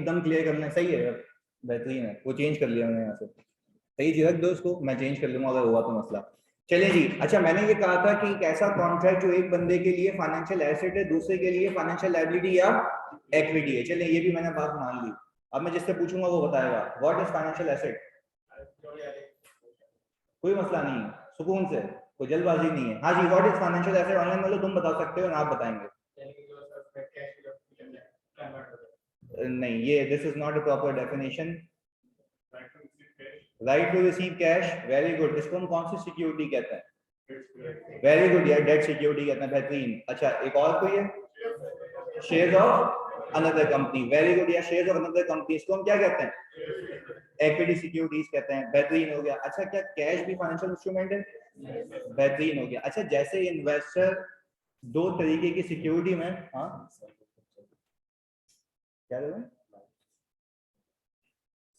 एकदम क्लियर करना सही है, बेहतरीन है, वो चेंज कर लिया मैंने यहाँ से। सही जी, रख दो इसको, मैं चेंज कर लूंगा अगर हुआ तो मसला। चलिए जी, अच्छा मैंने ये कहा था कि एक ऐसा कॉन्ट्रैक्ट जो एक बंदे के लिए फाइनेंशियल एसेट है, दूसरे के लिए फाइनेंशियल लायबिलिटी या इक्विटी है। चलिए ये भी मैंने बात मान ली। अब मैं जिससे पूछूंगा वो बताएगा व्हाट इज फाइनेंशियल एसेट। कोई मसला नहीं है, सुकून से, कोई जल्दबाजी नहीं है। हाँ जी, what is financial asset, online वालों तुम बता सकते हो ना आप बताएंगे? नहीं, ये this is not a proper definition. Right to receive cash, very good. इसको हम कौन सी सिक्योरिटी कहते हैं? वेरी गुड यार, डेट सिक्योरिटी कहते हैं, बेहतरीन। अच्छा एक और कोई है? Shares of another company, very good यार, शेयर्स ऑफ अनदर कंपनी, इसको हम क्या कहते हैं? इक्विटी सिक्योरिटीज कहते हैं, बेहतरीन हो गया। अच्छा क्या कैश भी फाइनेंशियल इंस्ट्रूमेंट है? बेहतरीन हो गया। अच्छा जैसे इन्वेस्टर दो तरीके की सिक्योरिटी में, हाँ क्या करें?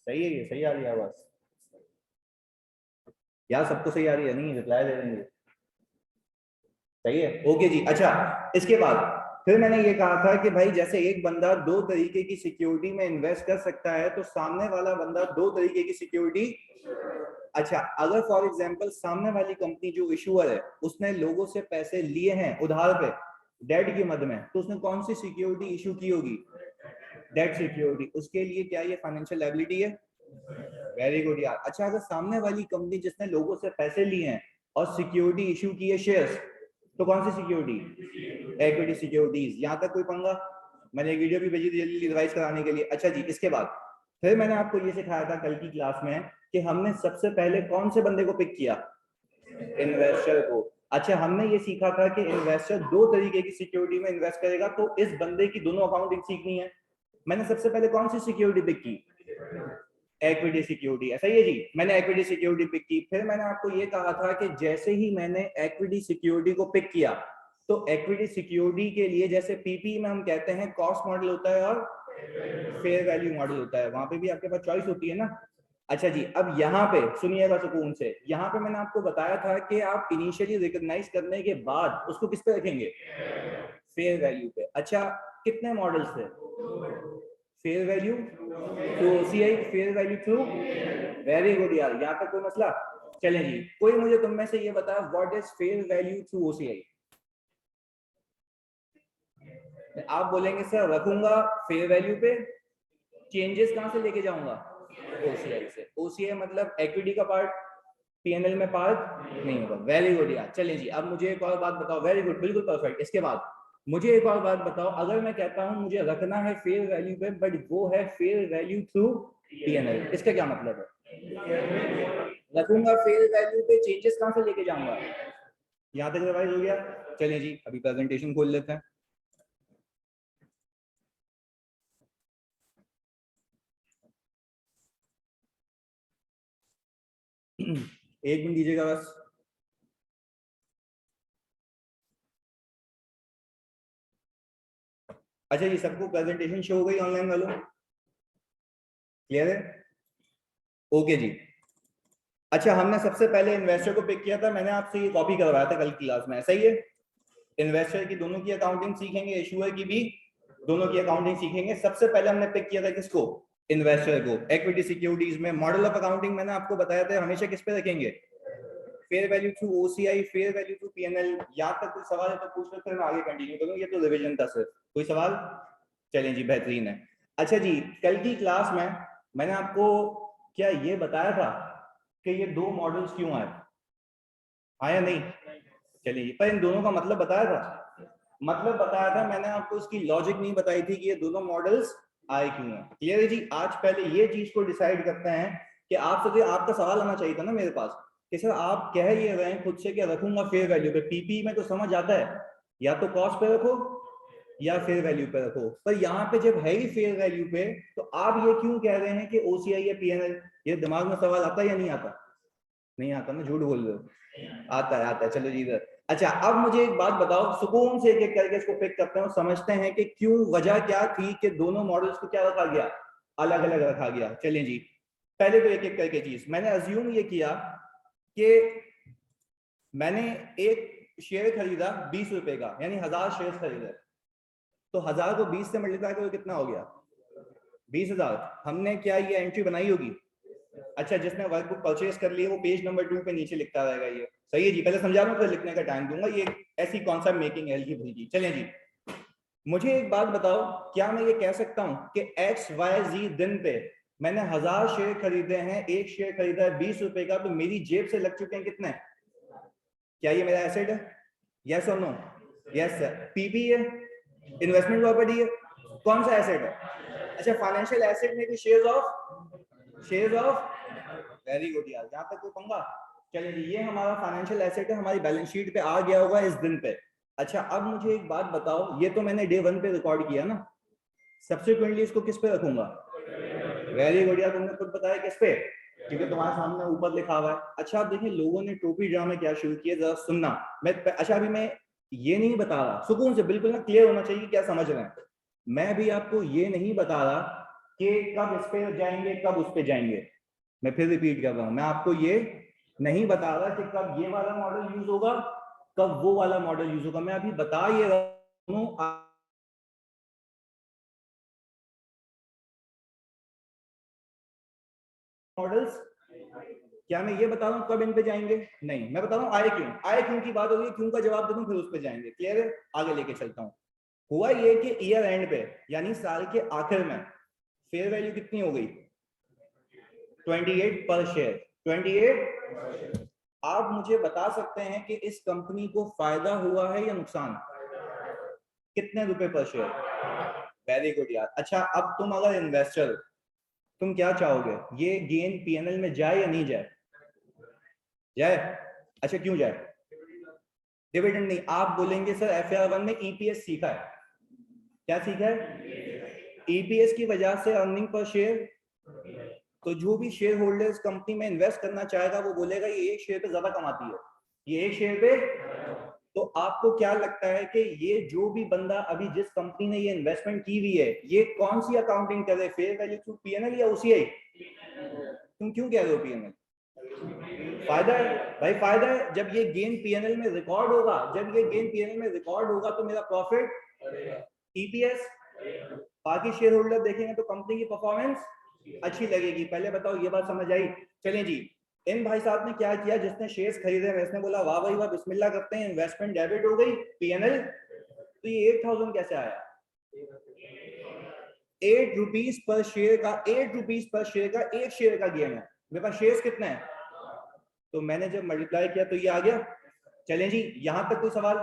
सही है, ये सही आ रही है आवाज यार, सबको सही आ रही है? नहीं रिप्लाई दे देंगे, सही है, ओके जी। अच्छा इसके बाद फिर मैंने ये कहा था कि भाई जैसे एक बंदा दो तरीके की सिक्योरिटी में इन्वेस्ट कर सकता है, तो सामने वाला बंदा दो तरीके की सिक्योरिटी। अच्छा अगर फॉर एग्जांपल सामने वाली कंपनी जो इशूअर है उसने लोगों से पैसे लिए हैं उधार पे, डेट की मद में, तो उसने कौन सी सिक्योरिटी इशू की होगी? Debt security. उसके लिए क्या ये फाइनेंशियल लायबिलिटी है? वेरी गुड यार। अच्छा अगर सामने वाली कंपनी जिसने लोगों से पैसे लिए हैं और सिक्योरिटी इशू की है शेयर्स, तो कौन सी सिक्योरिटी? Equity securities. यहां तक कोई पंगा? मैंने एक वीडियो भी भेजी थी जल्दी रिवाइज कराने के लिए। अच्छा जी, इसके बाद फिर मैंने आपको ये सिखाया था कल की क्लास में कि हमने सबसे पहले कौन से बंदे को पिक किया? इन्वेस्टर को। अच्छा हमने ये सीखा था कि इन्वेस्टर दो तरीके की सिक्योरिटी में इन्वेस्ट करेगा, तो इस बंदे की दोनों अकाउंटिंग सीखनी है। मैंने सबसे पहले कौन सी सिक्योरिटी पिक की? Equity security. ऐसा ही है जी, मैंने इक्विटी सिक्योरिटी पिक की। फिर मैंने आपको ये कहा था कि जैसे ही मैंने इक्विटी सिक्योरिटी को पिक किया, तो इक्विटी सिक्योरिटी के लिए जैसे पीपी में हम कहते हैं कॉस्ट मॉडल होता है और फेयर वैल्यू मॉडल होता है, वहां पे भी आपके पास चॉइस होती है ना। अच्छा जी, अब यहाँ पे सुनिएगा सुकून से, यहाँ पे मैंने आपको बताया था कि आप इनिशियली रिकॉग्नाइज करने के बाद उसको किस पे रखेंगे? फेयर वैल्यू पे। अच्छा कितने मॉडल्स थे? Fair value to OCI, fair value to, very good यार, यहाँ तक कोई मसला? चलें जी, कोई मुझे तुम में से ये बता what is fair value to OCI. आप बोलेंगे सर रखूंगा फेयर वैल्यू पे, चेंजेस कहां से लेके जाऊंगा? ओसीआई से। ओसीआई मतलब इक्विटी का पार्ट, पीएनएल में पार्ट नहीं होगा। वेरी गुड यार। चलिए जी, अब मुझे एक और बात बताओ। वेरी गुड, बिल्कुल परफेक्ट। इसके बाद मुझे एक और बात बताओ, अगर मैं कहता हूं मुझे रखना है फेयर वैल्यू पे बट वो है फेयर वैल्यू थ्रू पीएनएल, इसका क्या मतलब है? रखूंगा फेयर वैल्यू पे, चेंजेस कहां से लेके जाऊंगा? यहां तक रिवाइज हो गया? चलिए जी, अभी प्रेजेंटेशन खोल लेते हैं। एक मिनट दीजिएगा बस। अच्छा जी, सबको प्रेजेंटेशन शो हो गई ऑनलाइन वालों? क्लियर है? ओके जी। अच्छा हमने सबसे पहले इन्वेस्टर को पिक किया था, मैंने आपसे ये कॉपी करवाया था कल की क्लास में, ऐसा ही है? इन्वेस्टर की दोनों की अकाउंटिंग सीखेंगे, इशूअर की भी दोनों की अकाउंटिंग सीखेंगे। सबसे पहले हमने पिक किया था किसको? इन्वेस्टर को। इक्विटी सिक्योरिटीज में मॉडल ऑफ अकाउंटिंग मैंने आपको बताया था हमेशा किस पे रखेंगे? Fair value through OCI, fair value through PNL. यहां तक कोई सवाल है तो पूछ लो, फिर मैं आगे कंटिन्यू करूंगा, ये तो रिवीजन था सिर्फ। कोई सवाल? चलें जी, बेहतरीन है। अच्छा जी, कल की क्लास में मैंने आपको क्या ये बताया था कि ये दो मॉडल्स क्यों आए? आया नहीं? चलिए, पर इन दोनों का मतलब बताया था? मतलब बताया था मैंने आपको, इसकी लॉजिक नहीं बताई थी कि ये दोनों मॉडल्स आए क्यों हैं। क्लियर है जी? आज पहले ये चीज को डिसाइड करते हैं कि आपसे आपका सवाल आना चाहिए था ना मेरे पास कि सर आप कह ये रहे हैं खुद से कि रखूंगा फेयर वैल्यू पे, पीपी में तो समझ आता है या तो कॉस्ट पे रखो या फेयर वैल्यू पे रखो, पर यहाँ पे जब है ही फेयर वैल्यू पे तो आप ये क्यों कह रहे हैं कि ओसीआई या पीएनएल? ये दिमाग में सवाल आता है या नहीं आता? नहीं आता ना, झूठ बोल रहे हो। आता है, आता है। चलो जी इधर। अच्छा अब मुझे एक बात बताओ, सुकून से एक एक करके इसको पिक करते हैं और समझते हैं कि क्यों, वजह क्या थी कि दोनों मॉडल्स को क्या रखा गया? अलग अलग रखा गया। चलिए जी, पहले तो एक एक करके चीज मैंने अज्यूम ये किया कि मैंने एक शेयर खरीदा 20 रुपए का, यानी 1000 शेयर खरीदे, तो 1000 को 20 से मल्टीप्लाई करो कितना हो गया? 20,000 हमने क्या ये एंट्री बनाई होगी? अच्छा, जिसने वर्कबुक परचेज कर ली है वो पेज नंबर 2 पे नीचे लिखता रहेगा। ये सही है जी, पहले समझा रहा हूँ फिर लिखने का टाइम दूंगा। ये ऐसी कॉन्सेप्ट मेकिंग है जी। चलें जी, मुझे एक बात बताओ, क्या मैं ये कह सकता हूं कि XYZ दिन पे मैंने 1000 शेयर खरीदे हैं, एक शेयर खरीदा है 20 रुपए का, तो मेरी जेब से लग चुके हैं कितने? क्या ये मेरा एसेट है? यस और नो? Yes sir. पीपी है, इन्वेस्टमेंट प्रॉपर्टी है, कौन सा एसेट है? अच्छा, फाइनेंशियल एसेट में भी शेयर्स ऑफ वेरी गुड यार, यहाँ तक कोई पंगा? चलिए, ये हमारा फाइनेंशियल एसेट है, हमारी बैलेंस शीट पे आ गया होगा इस दिन पे। अच्छा, अब मुझे एक बात बताओ, ये तो मैंने डे 1 पे रिकॉर्ड किया ना, सब्सिक्वेंटली इसको किस पे रखूंगा? वेरी गुड यार, तुमने खुद बताया किस पे, क्योंकि तुम्हारे सामने ऊपर लिखा हुआ है। अच्छा, आप देखिए लोगों ने टोपी ड्रामे क्या शुरू किए, जरा सुनना। अच्छा, अभी मैं ये नहीं बता रहा, सुकून से बिल्कुल ना क्लियर होना चाहिए क्या समझ रहे हैं। मैं भी आपको ये नहीं बता रहा कि कब इस पे जाएंगे कब उस पे जाएंगे। मैं फिर रिपीट कर रहा हूं, मैं आपको ये नहीं बता रहा कि कब ये वाला मॉडल यूज होगा कब वो वाला मॉडल यूज होगा। मैं अभी बता ये रहा हूं मॉडल्स। क्या मैं ये बता रहा हूँ कब इन पे जाएंगे? नहीं, मैं बता रहा हूँ आए क्यों की बात हो रही है, क्यों का जवाब दे दूं फिर उस पे जाएंगे। क्लियर है? आगे लेके चलता हूँ। हुआ ये कि ईयर एंड पे यानी साल के आखिर में फेयर वैल्यू कितनी हो गई? 28 पर शेयर। 28। आप मुझे बता सकते हैं कि इस कंपनी को फायदा हुआ है या नुकसान? कितने रुपए पर शेयर? वेरी गुड यार। अच्छा, अब तुम अगर इन्वेस्टर, तुम क्या चाहोगे, ये गेन पीएनएल में जाए या नहीं जाए? जाए। अच्छा, क्यों जाए? डिविडेंड नहीं, आप बोलेंगे सर FR1 में ईपीएस सीखा है। क्या सीखा है? ईपीएस की वजह से अर्निंग पर शेयर। तो जो भी शेयर होल्डर इस कंपनी में इन्वेस्ट करना चाहेगा वो बोलेगा ये एक शेयर पे ज्यादा कमाती है, ये एक शेयर पे। तो आपको क्या लगता है कि ये जो भी बंदा अभी जिस कंपनी ने ये इन्वेस्टमेंट की हुई है, ये कौन सी अकाउंटिंग कर रहे, फेयर वैल्यू थ्रू पीएनएल या ओसीआई? तुम क्यों कह रहे हो पीएनएल? फायदा है भाई, फायदा है। जब ये गेन पीएनएल में रिकॉर्ड होगा, जब ये गेन पीएनएल में रिकॉर्ड होगा तो मेरा प्रॉफिट ईपीएस, बाकी शेयर होल्डर देखेंगे तो कंपनी की परफॉर्मेंस अच्छी लगेगी। पहले बताओ ये बात समझ आई? चलें जी, इन भाई साहब ने क्या किया, जिसने शेयर्स खरीदे इसने बोला वाह भाई वाह, बिस्मिल्लाह करते हैं, इन्वेस्टमेंट डेबिट हो गई पीएनएल। तो ये 8,000 कैसे आया? 8 रुपीज पर शेयर का, 8 रुपीज पर शेयर का एक शेयर का गेम है। मेरे पास शेयर्स कितने हैं? तो मैंने जब मल्टीप्लाई किया तो ये आ गया। चलें जी, यहां तक कोई सवाल?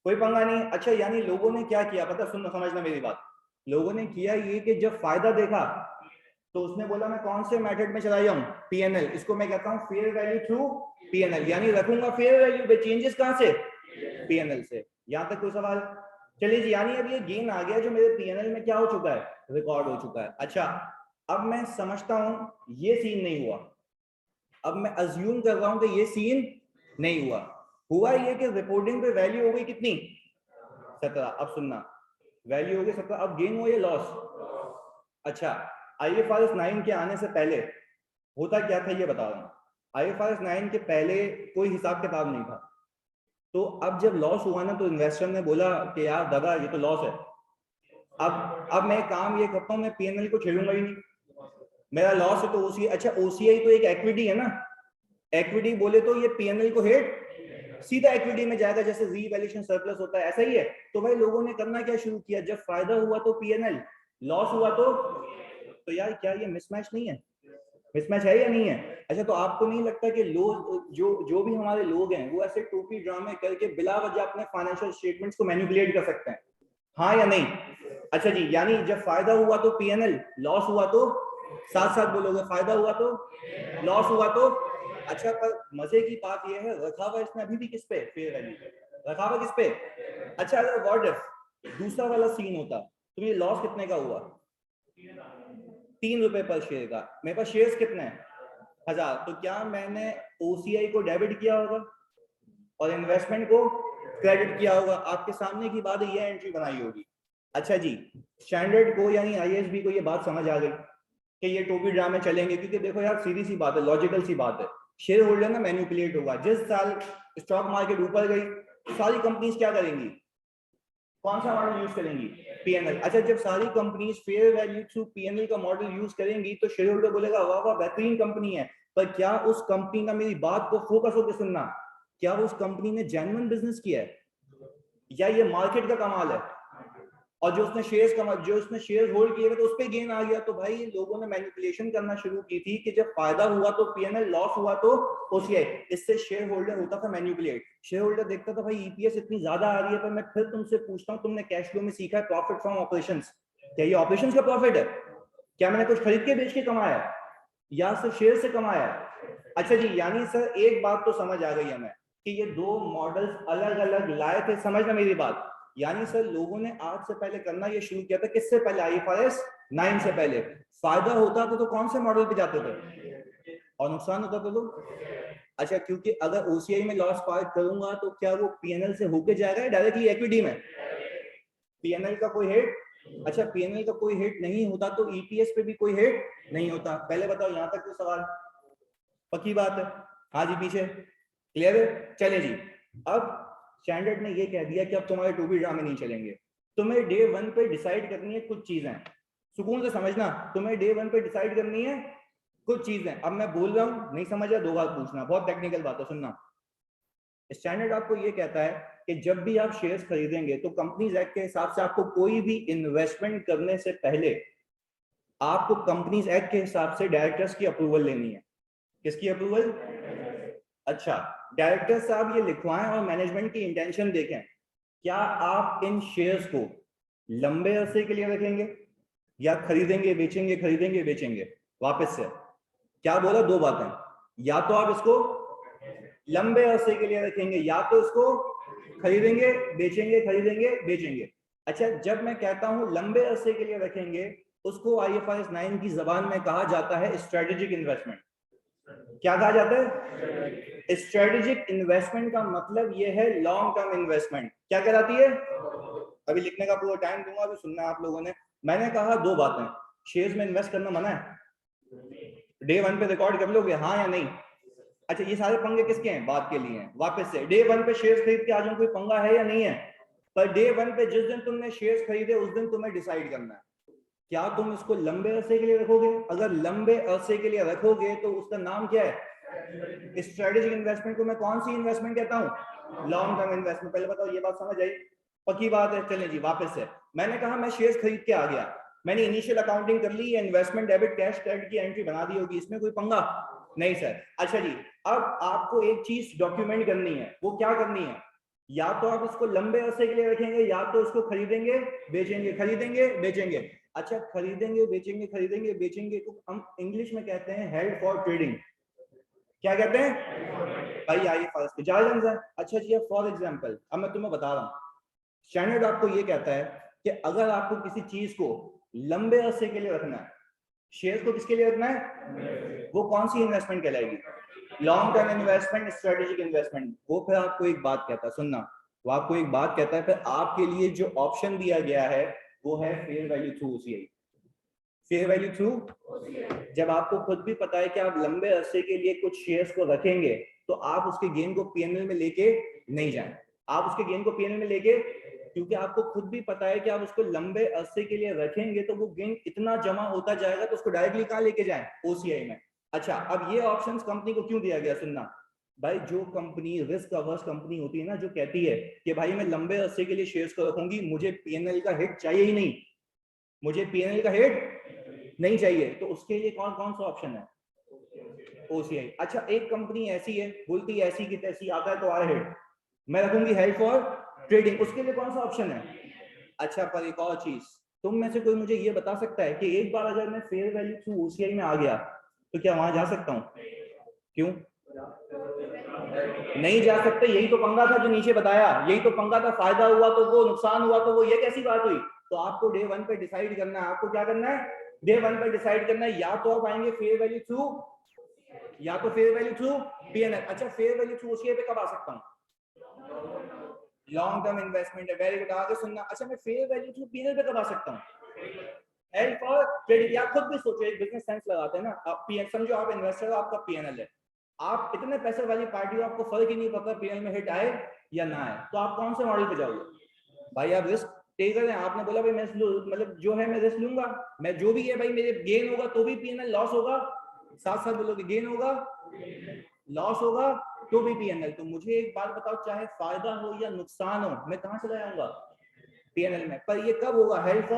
कोई पंगा नहीं। अच्छा, यानी लोगों ने क्या किया पता, सुनना समझना मेरी बात। लोगों ने किया ये कि जब फायदा देखा तो उसने बोला मैं कौन से मेथड में चला जाऊं? पीएनएल। इसको मैं कहता हूं फेयर वैल्यू थ्रू पीएनएल, यानी रखूंगा फेयर वैल्यू पे, चेंजेस कहां से? पीएनएल से। यहां तक कोई सवाल? चलिए जी, यानी अब ये गेन आ गया जो मेरे पीएनएल में क्या हो चुका है, रिकॉर्ड हो चुका है। अच्छा, अब मैं समझता हूं ये सीन नहीं हुआ, अब मैं अज्यूम कर रहा हूं कि ये सीन नहीं हुआ। हुआ ये कि रिपोर्टिंग पे वैल्यू हो गई कितनी? 17। अब सुनना, वैल्यू हो गई 17, अब गेन हुआ या लॉस? अच्छा, IFRS 9 के आने से पहले होता क्या था ये बता रहा हूं। IFRS 9 के पहले कोई हिसाब किताब नहीं था। तो अब जब लॉस हुआ ना तो इन्वेस्टर ने बोला कि यार दादा ये तो लॉस है, अब मैं काम ये करता हूं, मैं पीएनएल को छेड़ूंगा ही नहीं, मेरा लॉस है तो ओसीआई। अच्छा, ओसीआई तो एक इक्विटी है ना, इक्विटी बोले तो ये पीएनएल को हेट सीधा इक्विटी में जाएगा, जैसे रीवैल्यूएशन सरप्लस होता है ऐसा ही है। तो भाई लोगों ने करना क्या शुरू किया, जब फायदा हुआ तो पीएनएल, लॉस हुआ तो यार क्या ये मिसमैच नहीं है? मिसमैच है या नहीं है? अच्छा, तो आपको नहीं लगता कि लोग जो भी हमारे लोग हैं वो ऐसे टोपी ड्रामे करके बिला वजह अपने फाइनेंशियल स्टेटमेंट्स को मैनिपुलेट कर सकते हैं? हाँ या नहीं? अच्छा जी, यानी जब फायदा हुआ तो पीएनएल, लॉस हुआ तो, साथ साथ बोलोगे, फायदा हुआ तो, लॉस हुआ तो। अच्छा, पर मजे की बात यह है रखा हुआ इसने अभी भी किस पे, फेयर वैल्यू पे रखा हुआ, किस पे? अच्छा, अगर व्हाट इफ दूसरा वाला सीन होता तो ये लॉस कितने का हुआ? 3 रुपए पर शेयर का। मेरे पास शेयर्स कितने हैं? 1000। तो क्या मैंने ओसीआई को डेबिट किया होगा और इन्वेस्टमेंट को क्रेडिट किया होगा? आपके सामने की बात है, ये एंट्री बनाई होगी। अच्छा जी, स्टैंडर्ड को यानी आईएसबी को ये बात समझ आ गई कि ये टोपी ड्रामे चलेंगे, क्योंकि देखो यार सीधी सी बात है, लॉजिकल सी बात है, शेयर होल्डर ना मैनिपुलेट होगा। जिस साल स्टॉक मार्केट ऊपर गई सारी कंपनीज क्या करेंगी? कौन सा मॉडल यूज करेंगी? पीएनएल। अच्छा, जब सारी companies fair value through PNL का मॉडल यूज करेंगी तो शेयर होल्डर बोलेगा वाह वाह बेहतरीन कंपनी है, पर क्या उस कंपनी का, मेरी बात को फोकस होकर सुनना, क्या उस कंपनी ने जेन्युइन बिजनेस किया है या ये मार्केट का कमाल है? और जो उसने शेयर्स होल्ड किए तो उस पे गेन आ गया। तो भाई लोगों ने मैनिपुलेशन करना शुरू की थी कि जब फायदा हुआ तो पीएनएल, लॉस हुआ तो ओसीआई। इससे शेयर होल्डर होता था मैनिपुलेट। शेयर होल्डर देखता था भाई ईपीएस इतनी ज्यादा आ रही है, पर मैं फिर तुमसे पूछता हूँ, तुमने कैश फ्लो में सीखा है प्रॉफिट फ्रॉम ऑपरेशंस, क्या ये ऑपरेशंस का प्रॉफिट है? क्या मैंने कुछ खरीद के बेच के कमाया है या सिर्फ शेयर से कमाया है? अच्छा जी, यानी सर एक बात तो समझ आ गई हमें कि ये दो मॉडल्स अलग अलग लाए थे, समझना मेरी बात। यानी सर लोगों ने आज से पहले करना ये शुरू किया था, किससे पहले? आईएफआरएस 9 से पहले। फायदा होता था तो कौन से मॉडल पे जाते थे और नुकसान होता था तो? अच्छा, क्योंकि अगर ओसीआई में लॉस पार्ट करूंगा तो क्या वो पीएनएल से होके जाएगा डायरेक्टली इक्विटी में? पीएनएल का कोई हिट? अच्छा, पीएनएल का कोई हिट नहीं होता तो ईपीएस पे भी कोई हिट नहीं होता। पहले बताओ, यहां तक तो सवाल पक्की बात है? हाँ जी, पीछे क्लियर है? चले जी। अब स्टैंडर्ड ने ये कह दिया कि अब तुम्हारे टू बी ड्रामे नहीं चलेंगे, तुम्हें डे 1 पे डिसाइड करनी है कुछ चीजें। सुकून से समझना, तुम्हें डे 1 पे डिसाइड करनी है कुछ चीजें। अब मैं बोल रहा हूं, नहीं समझा दो बार पूछना, बहुत टेक्निकल बात है, सुनना। स्टैंडर्ड आपको ये कहता है कि जब भी आप शेयर्स खरीदेंगे तो कंपनीज एक्ट के हिसाब से आपको कोई भी इन्वेस्टमेंट करने से पहले आपको कंपनीज एक्ट के हिसाब से डायरेक्टर्स की अप्रूवल लेनी है। किसकी अप्रूवल? अच्छा, डायरेक्टर साहब ये लिखवाएं और मैनेजमेंट की इंटेंशन देखें, क्या आप इन शेयर्स को लंबे अरसे के लिए रखेंगे या खरीदेंगे बेचेंगे, खरीदेंगे बेचेंगे? वापस से क्या बोला? दो बातें, या तो आप इसको लंबे अरसे के लिए रखेंगे या तो इसको खरीदेंगे बेचेंगे, खरीदेंगे बेचेंगे। अच्छा, जब मैं कहता हूं लंबे अरसे के लिए रखेंगे, उसको आईएफआरएस 9 की जबान में कहा जाता है स्ट्रेटेजिक इन्वेस्टमेंट। क्या कहा जाता है? स्ट्रेटेजिक इन्वेस्टमेंट का मतलब यह है लॉन्ग टर्म इन्वेस्टमेंट। क्या कहलाती है? अभी लिखने का पूरा टाइम दूंगा, अभी सुनना आप लोगों ने। मैंने कहा दो बातें, शेयर्स में इन्वेस्ट करना मना है, डे 1 पे रिकॉर्ड कर लोगे हाँ या नहीं? अच्छा, ये सारे पंगे किसके हैं? बात के लिए हैं। वापस से, डे 1 पे शेयर्स खरीद के आ जाऊं, कोई पंगा है या नहीं है? पर डे 1 पे जिस दिन तुमने शेयर्स खरीदे उस दिन तुम्हें डिसाइड करना है, क्या तुम इसको लंबे अरसे के लिए रखोगे? अगर लंबे अरसे के लिए रखोगे तो उसका नाम क्या है? स्ट्रेटेजिक इन्वेस्टमेंट को मैं कौन सी इन्वेस्टमेंट कहता हूं? Long term investment. पहले बताओ, ये बात समझ आई? पक्की बात है? चलें जी, वापस से। मैंने कहा मैं शेयर्स खरीद के आ गया, मैंने इनिशियल अकाउंटिंग कर ली, इन्वेस्टमेंट डेबिट कैश क्रेडिट की एंट्री बना दी होगी, इसमें कोई पंगा नहीं सर। अच्छा जी, अब आपको एक चीज डॉक्यूमेंट करनी है, वो क्या करनी है? या तो आप इसको लंबे अरसे के लिए रखेंगे या तो इसको खरीदेंगे बेचेंगे, खरीदेंगे बेचेंगे। अच्छा, खरीदेंगे बेचेंगे, खरीदेंगे बेचेंगे को हम इंग्लिश में कहते हैं हेल्ड फॉर ट्रेडिंग। क्या कहते हैं भाई? आइए फर्स्ट ज्यादा। अच्छा जी, फॉर एग्जांपल अब मैं तुम्हें बता रहा हूं, स्टैंडर्ड आपको ये कहता है कि अगर आपको किसी चीज को लंबे अरसे के लिए रखना है, शेयर को किसके लिए रखना है, वो कौन सी इन्वेस्टमेंट कहलाएगी? Long term investment, strategic investment. वो फिर आपको एक बात कहता है, सुनना, वो आपको एक बात कहता है, फिर आपके लिए जो ऑप्शन दिया गया है वो है fair value through OCI. Fair value through, जब आपको खुद भी पता है कि आप लंबे अरसे के लिए कुछ शेयर्स को रखेंगे तो आप उसके गेन को पीएनएल में लेके नहीं जाए, आप उसके गेन को पीएनएल में लेके, क्योंकि आपको खुद भी पता है कि आप उसको लंबे अरसे के लिए रखेंगे तो वो गेन इतना जमा होता जाएगा तो उसको डायरेक्टली कहां लेके जाएं? ओसीआई में। अच्छा, अब ये ऑप्शंस कंपनी को क्यों दिया गया? सुनना भाई, जो कंपनी रिस्क अवर्स कंपनी होती है ना, जो कहती है कि भाई मैं लंबे अरसे के लिए शेयर्स को रखूंगी, मुझे पीएनएल का हिट चाहिए ही नहीं, मुझे पीएनएल का हिट नहीं चाहिए, तो उसके लिए कौन कौन सा ऑप्शन है? ओसीआई। अच्छा, एक कंपनी ऐसी है बोलती है ऐसी की तैसी आता है तो आए हिट, मैं रखूंगी हेल्ड फॉर ट्रेडिंग, उसके लिए कौन सा ऑप्शन है? अच्छा, पर एक और चीज, तुम में से कोई मुझे ये बता सकता है कि एक बार अगर मैं फेयर वैल्यू थ्रू ओसीआई में आ गया तो क्या वहां जा सकता हूं? क्यों नहीं जा सकते? यही तो पंगा था जो नीचे बताया, यही तो पंगा था, फायदा हुआ तो वो, नुकसान हुआ तो वो, ये कैसी बात हुई? तो आपको डे 1 पे डिसाइड करना है, आपको क्या करना है? डे 1 पे डिसाइड करना है, या तो आप आएंगे फेयर वैल्यू थ्रू या तो फेयर वैल्यू थ्रू पीएनएल। अच्छा, फेयर वैल्यू थ्रू ओसीआई पे कब आ सकता हूं? लॉन्ग टर्म इन्वेस्टमेंट है, वेरी गुड, आगे सुनना। अच्छा, मैं फेयर वैल्यू थ्रू पीएनएल पे कब आ सकता हूं? Held for trading. या खुद भी सोचो, एक बिजनेस सेंस लगाते हैं ना, आप पीएन समझो, आप इन्वेस्टर हो, आपका पीएनएल है, आप इतने पैसे वाली पार्टी हो, आपको फर्क ही नहीं पड़ता पीएनएल में हिट आए या ना आए, तो आप कौन से मॉडल पे जाओगे? भाई आप रिस्क टेकर है, आपने बोला भाई मैं मतलब जो है मैं रिस्क लूंगा, मैं जो भी है भाई मेरे गेन होगा तो भी पीएनएल, लॉस होगा साथ साथ बोलोगे, गेन होगा लॉस होगा तो भी पीएनएल। तो मुझे एक बात बताओ, चाहे फायदा हो या नुकसान हो, मैं कहां चला जाऊंगा पीएनएल में, पर ये कब होगा, हेल्प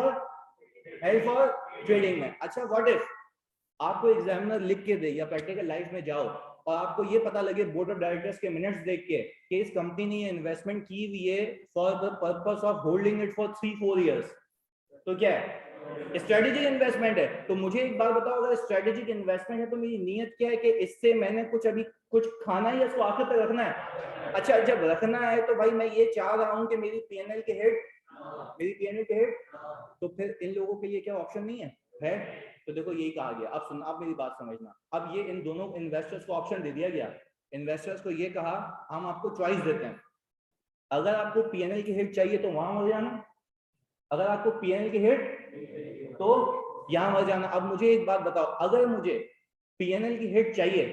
फॉर ट्रेडिंग में। अच्छा व्हाट इफ आपको एग्जामिनर लिख के दे या प्रैक्टिकल लाइफ में जाओ और आपको ये पता लगे बोर्ड ऑफ डायरेक्टर्स के मिनट्स देख के कि इस कंपनी ने ये इन्वेस्टमेंट की हुई है for the purpose of holding it for 3-4 years, तो क्या है स्ट्रेटेजिक इन्वेस्टमेंट है। तो मुझे एक बात बताओ, अगर स्ट्रेटेजिक इन्वेस्टमेंट है तो मेरी नीयत क्या है कि इससे मैंने कुछ अभी कुछ खाना ही इसको आखिर तक रखना है। अच्छा जब रखना है तो भाई मैं ये चाह रहा हूं कि मेरी पीएनएल के हेड, तो फिर इन लोगों के लिए क्या ऑप्शन नहीं है? तो देखो यही कहा गया। अब सुन, आप मेरी बात समझना, अब ये इन दोनों इन्वेस्टर्स को ऑप्शन दे दिया गया। इन्वेस्टर्स को ये कहा हम आपको चॉइस देते हैं, अगर आपको पीएनएल की हिट चाहिए तो वहां मर जाना, अगर आपको पीएनएल की हिट तो यहां मर जाना। अब मुझे एक बात बताओ, अगर मुझे पीएनएल की हिट चाहिए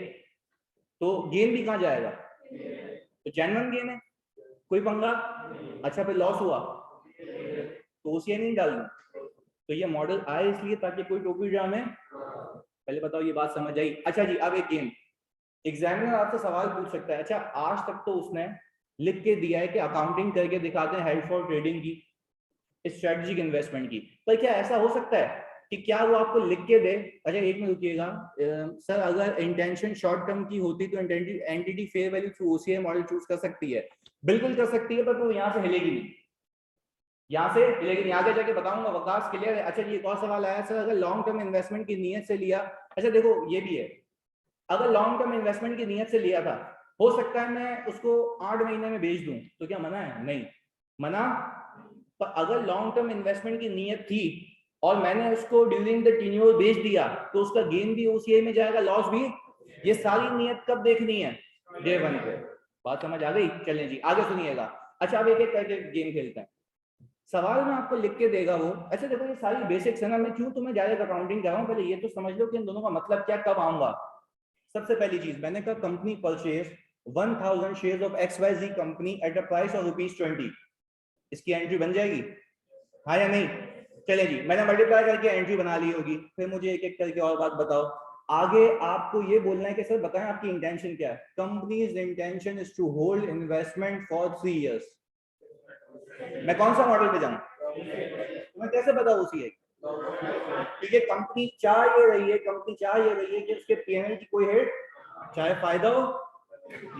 तो गेन भी कहां जाएगा, तो जेन्युइन गेन है, कोई पंगा। अच्छा फिर लॉस हुआ तो ओसीआई नहीं डाल दूं, तो ये मॉडल आए इसलिए ताकि कोई टोपी ड्रामे, पहले बताओ ये बात समझ आई। अच्छा जी अब एक गेम, एग्जामिनर आपसे सवाल पूछ सकता है, अच्छा आज तक तो उसने लिख के दिया है कि अकाउंटिंग करके दिखाते हैं हेल्प फॉर ट्रेडिंग की, स्ट्रेटेजिक इन्वेस्टमेंट की, पर क्या ऐसा हो सकता है कि क्या वो आपको लिख के दे, अच्छा एक मिनट रुकिएगा सर, अगर इंटेंशन शॉर्ट टर्म की होती तो entity fair value through OCI model choose कर सकती है, बिल्कुल कर सकती है, पर वो यहाँ से हिलेगी नहीं, यहाँ से हिलेगी नहीं, आगे जाके बताऊंगा, वकास क्लियर है। अच्छा ये एक और सवाल आया सर, अगर लॉन्ग टर्म इन्वेस्टमेंट की नीयत से लिया, अच्छा देखो ये भी है, अगर लॉन्ग टर्म इन्वेस्टमेंट की नीयत से लिया था, हो सकता है मैं उसको 8 महीने में बेच दूं, तो क्या मना है? नहीं मना। पर अगर लॉन्ग टर्म इन्वेस्टमेंट की नीयत थी और मैंने उसको ड्यूरिंग द टेन्योर बेच दिया, तो उसका गेन भी ओसीआई में जाएगा, लॉस भी। ये सारी नीयत कब देखनी है? डे 1 पे। बात समझ आ गई? चलें जी आगे सुनिएगा। अच्छा अब एक एक करके गेम खेलते हैं, सवाल में आपको लिख के देगा वो। अच्छा देखो ये सारी बेसिक्स है ना, मैं क्यों तुम्हें डायरेक्ट अकाउंटिंग कर रहा हूँ, पहले ये तो समझ लो कि इन दोनों का मतलब क्या, कब आऊंगा। सबसे पहली चीज मैंने कहा company purchase 1000 shares of XYZ company at a price of ₹20, इसकी एंट्री बन जाएगी हाँ या नहीं? चले जी मैंने मल्टीप्लाई करके एंट्री बना ली होगी, फिर मुझे एक एक करके और बात बताओ। आगे आपको ये बोलना है कि सर बताएं आपकी इंटेंशन क्या है। Company's intention is to hold investment for 3 years. मैं कौन सा मॉडल पे जाऊं, तुम्हें कैसे पता उसी है, क्योंकि कंपनी चाह ये रही है, कंपनी चाह ये रही है कि उसके पीएनएल की कोई हेड, चाहे फायदा हो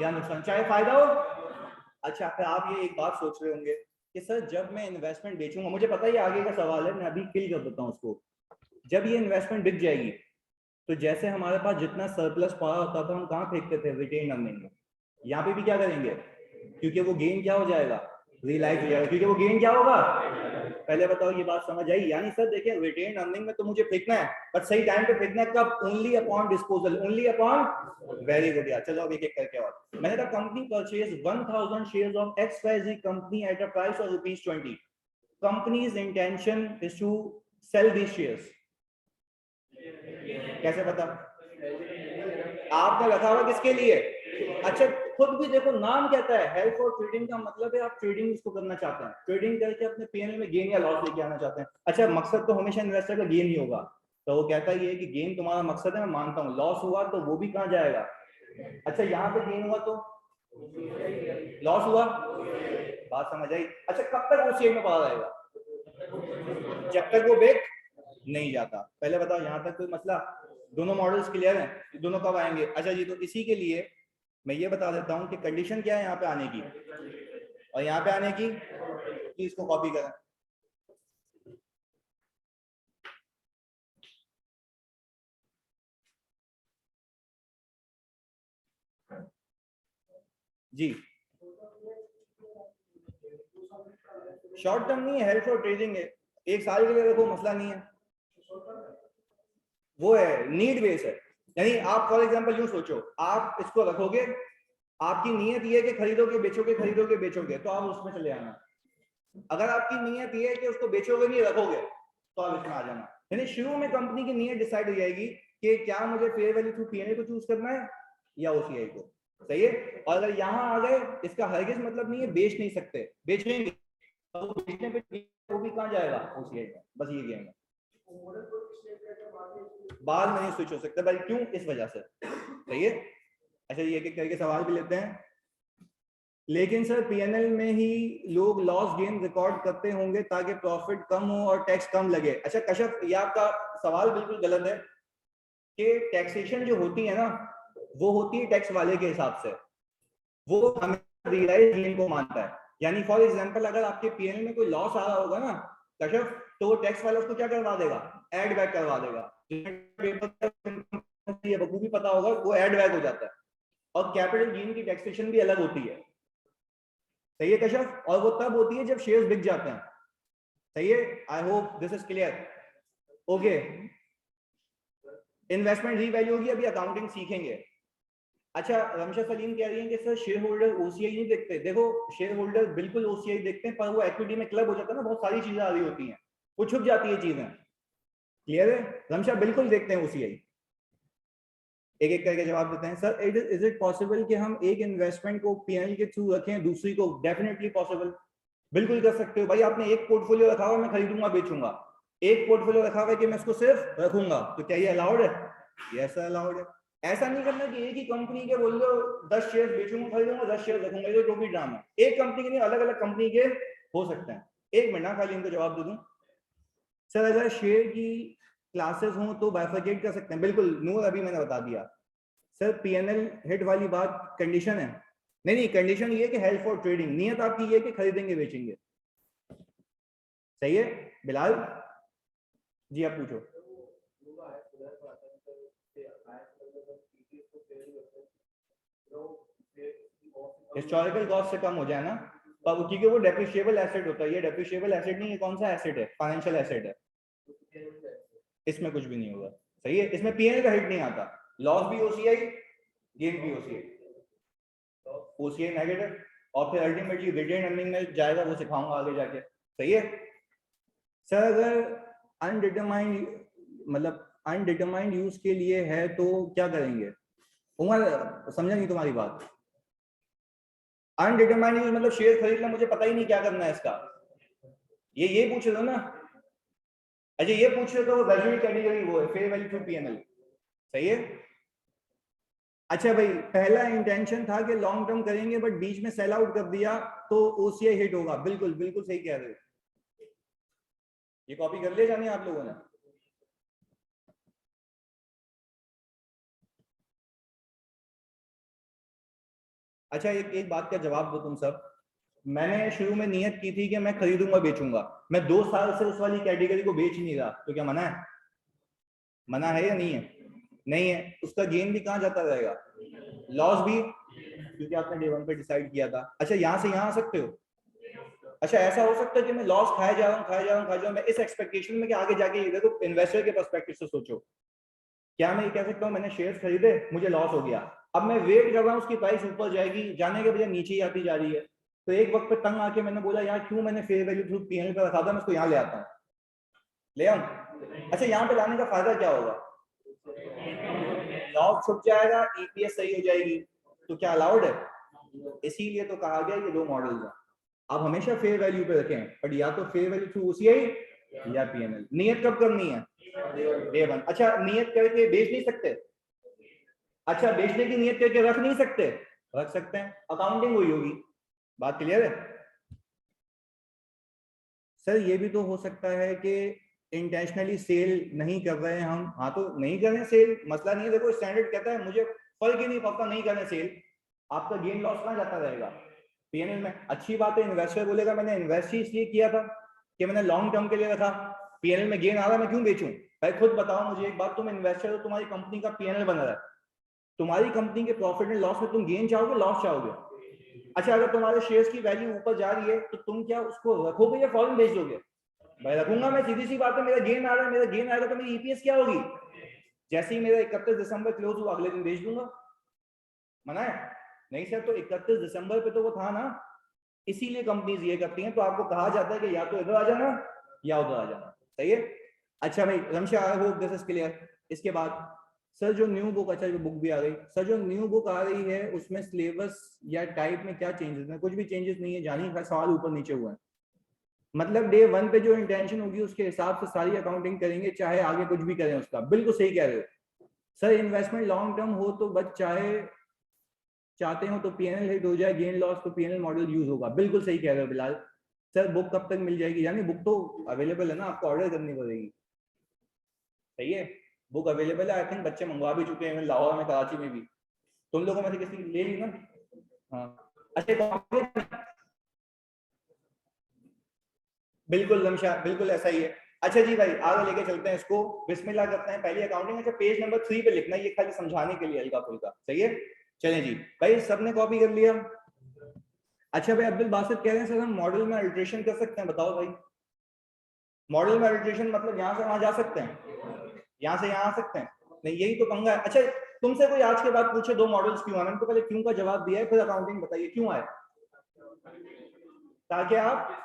या नुकसान, चाहे फायदा हो। अच्छा फिर आप ये एक बात सोच रहे होंगे कि सर जब मैं इन्वेस्टमेंट बेचूंगा, मुझे पता ही आगे का सवाल है, मैं अभी क्लियर कर देता हूँ उसको, जब ये इन्वेस्टमेंट बिक जाएगी तो जैसे हमारे पास जितना सरप्लस पड़ा होता था हम कहाँ फेंकते थे, रिटेन अर्निंग में, यहाँ पे भी क्या करेंगे, क्योंकि वो गेन क्या हो जाएगा, रियलाइज हो जाएगा, क्योंकि वो गेन क्या होगा। पहले बताओ ये बात समझ आई? यानी सर देखिए रिटेन अर्निंग में तो मुझे फेंकना है, बट सही टाइम पे फेंकना है कब, only upon disposal, only upon. Very good यार, चलो अब एक एक करके और। मैंने कहा company purchase 1000 shares of XYZ company at a price of ₹20, company's intention is to sell these shares. कैसे पता? आपने रखा हुआ किसके लिए? अच्छा खुद भी देखो नाम कहता है हेल्प फॉर ट्रेडिंग, का मतलब है आप ट्रेडिंग इसको करना चाहते हैं, ट्रेडिंग करके अपने पीएनएल में गेन या लॉस लेके आना चाहते हैं। अच्छा मकसद तो हमेशा इन्वेस्टर का गेन ही होगा, तो वो कहता ही है कि गेन तुम्हारा मकसद है, मैं मानता हूँ, लॉस हुआ तो वो भी कहाँ जाएगा। अच्छा यहाँ पे गेन हुआ तो लॉस हुआ, बात समझ आई? अच्छा कब तक वो शेयर में पड़ा रहेगा, जब तक वो बेच नहीं जाता। पहले बताओ यहाँ तक कोई मसला, दोनों मॉडल्स क्लियर हैं, दोनों कब आएंगे? अच्छा जी तो इसी के लिए मैं ये बता देता हूँ कि कंडीशन क्या है यहाँ पे आने की और यहाँ पे आने की, कि इसको कॉपी करें। जी शॉर्ट टर्म नहीं है, हेल्प फॉर ट्रेडिंग है, एक साल के लिए देखो मसला नहीं है, वो है नीड बेस है। यानी आप फॉर एग्जांपल यूं सोचो, आप इसको रखोगे, आपकी नीयत ये है कि खरीदोगे बेचोगे, खरीदोगे बेचोगे, तो आप उसमें चले आना। अगर आपकी नीयत ये है कि उसको बेचोगे नहीं रखोगे, तो आप इसमें आ जाना। यानी शुरू में कंपनी की नीयत डिसाइड हो जाएगी कि क्या मुझे फेयर वैल्यू थ्रू पीएनएल को चूज करना है या ओसीआई को, सही है। और अगर यहाँ आ गए, इसका हरगिज मतलब नहीं है बेच नहीं सकते, बेचेंगे तो बेचने पे वो भी कहाँ जाएगा, ओसीआई में। बस ये गेम है, बाद में नहीं स्विच हो सकता भाई। क्यों? इस वजह से। सही है। अच्छा ये एक करके सवाल भी लेते हैं। लेकिन सर पीएनएल में ही लोग लॉस गेन रिकॉर्ड करते होंगे ताकि प्रॉफिट कम हो और टैक्स कम लगे। अच्छा कश्यप, ये आपका सवाल बिल्कुल गलत है कि टैक्सेशन जो होती है ना वो होती है टैक्स वाले के हिसाब से, वो हमें रियलाइज गेन को मानता है। यानी फॉर एग्जांपल अगर आपके पीएनएल में कोई लॉस आ रहा होगा ना कश्यप, तो वो टैक्स वाला उसको क्या करवा देगा, एड बैक करवा देगा। बखूबी पता होगा वो एड बैक हो जाता है। और कैपिटल गेन की टैक्सेशन भी अलग होती है। सही है कश्यप, और वो तब होती है जब शेयर्स बिक जाते हैं। सही है, I hope this is clear. Okay, investment revalue होगी, अभी अकाउंटिंग सीखेंगे। अच्छा रमशा सलीम कह रही है कि सर शेयर होल्डर ओसीआई नहीं देखते। देखो शेयर होल्डर बिल्कुल ओसीआई देखते हैं, पर वो इक्विटी में क्लब हो जाता है ना, बहुत सारी चीजें आ रही होती हैं, वो छुप जाती है चीजें। क्लियर है रमशा, बिल्कुल देखते हैं ओसीआई। एक एक करके जवाब देते हैं। सर इज इट पॉसिबल कि हम एक इन्वेस्टमेंट को पीएनएल के थ्रू रखें, दूसरी को? डेफिनेटली पॉसिबल, बिल्कुल कर सकते हो भाई। आपने एक पोर्टफोलियो रखा हुआ मैं खरीदूंगा बेचूंगा, एक पोर्टफोलियो रखा हुआ है कि मैं इसको सिर्फ रखूंगा, तो क्या ये अलाउड है? यस अलाउड है। ऐसा नहीं करना कि एक ही कंपनी के बोल दो 10 शेयर बेचूंगा खरीदूंगा 10 शेयर रखूंगा, ये जो भी ड्रामा है। एक कंपनी के नहीं, अलग अलग कंपनी के हो सकते हैं। एक मिनट ना खाली इनको जवाब दे दूं। सर अगर शेयर की क्लासेस हों तो बाइफरकेट कर सकते हैं, बिल्कुल नूर, अभी मैंने बता दिया। सर पीएनएल हिट वाली बात कंडीशन है? नहीं नहीं, कंडीशन ये है कि हेल्प फॉर ट्रेडिंग, नियत आपकी ये है कि खरीदेंगे बेचेंगे। सही है बिलाल जी, आप पूछो। हिस्टोरिकल कॉस्ट से कम हो जाए ना, पर क्योंकि वो डेप्रिशिएबल एसेट होता है, ये डेप्रिशिएबल एसेट नहीं है। कौन सा एसेट है? फाइनेंशियल एसेट है, इसमें कुछ भी नहीं होगा। सही है, इसमें पीएनएल का हिट नहीं आता। लॉस भी ओसीआई, गेन भी ओसीआई, ओसीआई नेगेटिव, और फिर अल्टीमेटली रिटेन अर्निंग में जाएगा, वो सिखाऊंगा आगे जाके। सही है सर, अगर अनडिटरमाइंड मतलब अनडिटरमाइंड यूज के लिए है तो क्या करेंगे? उमर समझा नहीं तुम्हारी बात। अनडिटरमाइंड यूज मतलब शेयर खरीद लें, मुझे पता ही नहीं क्या करना है इसका, ये पूछ रहे हो ना? अच्छा ये पूछ रहे हो तो वो वैल्यू कैटेगरी वो है, फेयर वैल्यू थ्रू पीएनएल। सही है। अच्छा भाई, पहला इंटेंशन था कि लॉन्ग टर्म करेंगे बट बीच में सेल आउट कर दिया तो ओसीआई हिट होगा। बिल्कुल बिल्कुल सही कह रहे हो। ये कॉपी कर लिया जाने आप लोगों ने? अच्छा एक बात का जवाब दो तुम सब। मैंने शुरू में नियत की थी कि मैं खरीदूंगा बेचूंगा, मैं 2 साल से उस वाली कैटेगरी को बेच नहीं रहा, तो क्या मना है? मना है या नहीं है? नहीं है। उसका गेन भी कहाँ जाता रहेगा, लॉस भी, क्योंकि आपने डे वन पे डिसाइड किया था। अच्छा यहाँ से यहाँ आ सकते हो। अच्छा ऐसा हो सकता है कि मैं लॉस खाए जा रहा हूँ खाए जा रहा हूँ खाए जा रहा हूँ, मैं इस एक्सपेक्टेशन में कि आगे जाके देखो, इन्वेस्टर के पर्सपेक्टिव से सोचो, क्या मैं ये कह सकता हूँ मैंने शेयर्स खरीदे मुझे लॉस हो गया, अब मैं वेट कर रहा हूँ उसकी प्राइस ऊपर जाएगी, जाने के बजाय नीचे ही आती जा रही है, तो एक वक्त पे तंग आके मैंने बोला यार क्यों मैंने फेयर वैल्यू थ्रू पीएनएल पे रखा था, मैं इसको यहाँ ले आता हूँ, ले आऊँ। अच्छा यहाँ पे लाने का फायदा क्या होगा, लॉस छुप जाएगा, ईपीएस सही हो जाएगी, तो क्या अलाउड है? इसीलिए तो कहा गया ये दो मॉडल्स हैं। आप हमेशा फेयर वैल्यू पे रखें, बट या तो फेयर वैल्यू थ्रू ओसीआई या पीएनएल। नियत कब करनी है? Day one. अच्छा नियत करके बेच नहीं सकते? अच्छा बेचने की नियत करके रख नहीं सकते? रख सकते हैं, अकाउंटिंग हुई होगी। बात क्लियर है? सर ये भी तो हो सकता है कि इंटेंशनली सेल नहीं कर रहे हैं हम। हाँ तो नहीं कर रहे हैं सेल, मसला नहीं है। देखो स्टैंडर्ड कहता है मुझे फर्क ही नहीं पड़ता नहीं करने सेल, आपका गेन लॉस ना जाता रहेगा पीएनएल में। अच्छी बात है, इन्वेस्टर बोलेगा मैंने इन्वेस्ट ही इसलिए किया था कि मैंने लॉन्ग टर्म के लिए रखा, पीएनएल में गेन आ रहा है मैं क्यों बेचूं? भाई खुद बताओ मुझे एक बात, तुम इन्वेस्टर हो, तुम्हारी कंपनी का पीएनएल बन रहा है, तुम्हारी कंपनी के प्रॉफिट एंड लॉस में तुम गेन चाहोगे लॉस चाहोगे? अच्छा अगर तुम्हारे शेयर्स की वैल्यू ऊपर जा रही है तो तुम क्या उसको रखोगे या फौरन बेच दोगे? भाई रखूंगा मैं, सीधी सी बात है, मेरा गेन आ रहा है, मेरा गेन आएगा तो मेरी ईपीएस क्या होगी, जैसे ही मेरा 31 दिसंबर क्लोज हुआ अगले दिन बेच दूंगा। मना है? नहीं सर, तो 31 दिसंबर पे तो वो था ना, इसीलिए कंपनीज ये करती हैं, तो आपको कहा जाता है कि या तो इधर आ जाना या उधर आ जाना। सही है। अच्छा भाई Ramsha, I hope this is clear. इसके बाद सर जो न्यू बुक, अच्छा बुक भी आ गई सर, जो न्यू बुक आ रही है उसमें सिलेबस या टाइप में क्या चेंजेस है? कुछ भी चेंजेस नहीं है, जानी सवाल ऊपर नीचे हुआ है। मतलब डे 1 पे जो इंटेंशन होगी उसके हिसाब से सारी अकाउंटिंग करेंगे, चाहे आगे कुछ भी करें उसका। बिल्कुल सही कह रहे हो सर। इन्वेस्टमेंट लॉन्ग टर्म हो तो बस चाहते हो तो पीएनएल हिट हो जाए, गेन लॉस तो पीएनएल मॉडल यूज होगा। बिल्कुल सही कह रहे हो बिलाल सर। बुक कब तक मिल जाएगी? यानी बुक तो अवेलेबल है ना, आपको ऑर्डर करनी पड़ेगी। सही है, बुक अवेलेबल है। आई थिंक बच्चे मंगवा भी चुके हैं लाहौर में, कराची में भी। तुम लोगों में से किसी ले ली ना? हाँ अच्छा, बिल्कुल लमशा, बिल्कुल ऐसा ही है। अच्छा जी भाई, आगे लेके चलते हैं इसको, बिस्मिल्लाह करते हैं पहली अकाउंटिंग। अच्छा पेज नंबर 3 पे लिखना है, ये खाली समझाने के लिए हल्का फुल्का। सही है, चलें जी भाई, सबने कॉपी कर लिया? अच्छा भाई, अब्दुल बासित कह रहे हैं सर हम मॉडल में अल्ट्रेशन कर सकते हैं, बताओ भाई। मॉडल में अल्ट्रेशन मतलब यहाँ से वहां जा सकते हैं, यहाँ से यहाँ आ सकते हैं? नहीं, यही तो पंगा है। अच्छा तुमसे कोई आज के बाद पूछे दो मॉडल्स क्यों आए, मैंने तो पहले क्यों का जवाब दिया है, फिर अकाउंटिंग बताइए क्यों आए। ताकि आप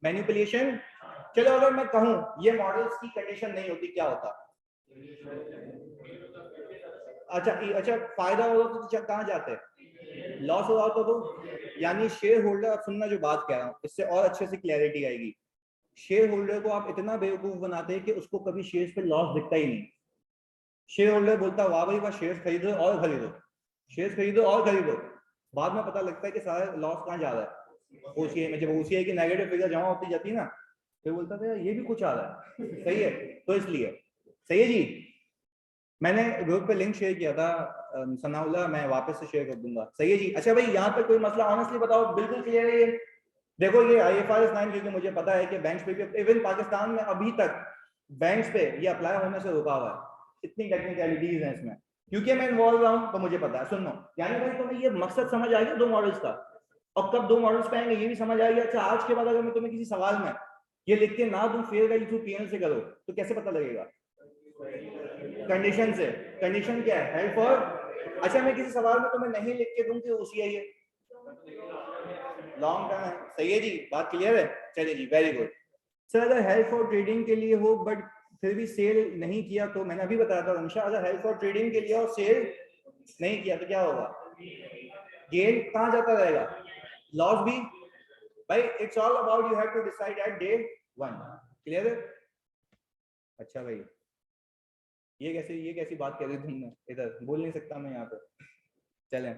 मैनिपुलेशन। चलो अगर मैं कहूं ये मॉडल्स की कंडीशन नहीं होती, क्या होता? अच्छा अच्छा, फायदा होगा तो कहाँ जाते हैं, लॉस हो रहा होता तो? यानी शेयर होल्डर, अब सुनना जो बात कह रहा हूँ, इससे और अच्छे से क्लैरिटी आएगी। शेयर होल्डर को आप इतना बेवकूफ बनाते हैं कि उसको कभी शेयर्स पे लॉस दिखता ही नहीं। शेयर होल्डर बोलता वाह भाई वाह, शेयर्स खरीदो और खरीदो, शेयर्स खरीदो और खरीदो। बाद में पता लगता है कि सारा लॉस कहाँ जा रहा है, ओसीआई में। जब ओसीआई की नेगेटिव फिगर जमा होती जाती है ना, फिर बोलता था ये भी कुछ आ रहा है। सही है, तो इसलिए सही है जी। मैंने ग्रुप पे लिंक शेयर किया था सनाउल्लाह, मैं वापस से शेयर कर दूंगा। सही है जी। अच्छा भाई, यहाँ पर कोई मसला ऑनेस्टली बताओ, बिल्कुल क्लियर है ये? देखो ये IFRS 9, क्योंकि मुझे पता है कि बैंक्स पे भी, इवन पाकिस्तान में अभी तक बैंक्स पे ये अप्लाई होने से रुका हुआ है। इतनी टेक्निकलिटीज हैं इसमें, क्योंकि मैं इन्वॉल्व रहा हूँ तो मुझे पता है। सुनो, यानी भाई तुम्हें ये मकसद समझ आ गया दो मॉडल्स का, और कब दो मॉडल्स पे आएंगे ये भी समझ आ गया। अच्छा आज के बाद अगर मैं तुम्हें किसी सवाल में ये लिख के ना दूं फेयर वैल्यू थ्रू पीएनएल से करो, तो कैसे पता लगेगा? कंडीशन से। कंडीशन क्या है? Help for. अच्छा मैं किसी सवाल में तुम्हें नहीं लिख के दूं कि ओसीआई है, लॉन्ग टर्म है। सही है जी, बात क्लियर है? चलिए जी, वेरी गुड। सर अगर हेल्प फॉर ट्रेडिंग के लिए हो बट फिर भी सेल नहीं किया, तो मैंने अभी बताया था रमशा, अगर हेल्प फॉर ट्रेडिंग के लिए और सेल नहीं किया तो क्या होगा? गेन कहां जाता रहेगा? लॉस भी। भाई it's all about you have to decide at day 1। Clear है? अच्छा भाई, ये कैसी बात कह रही तुमने, इधर बोल नहीं सकता मैं यहाँ पे। चलें।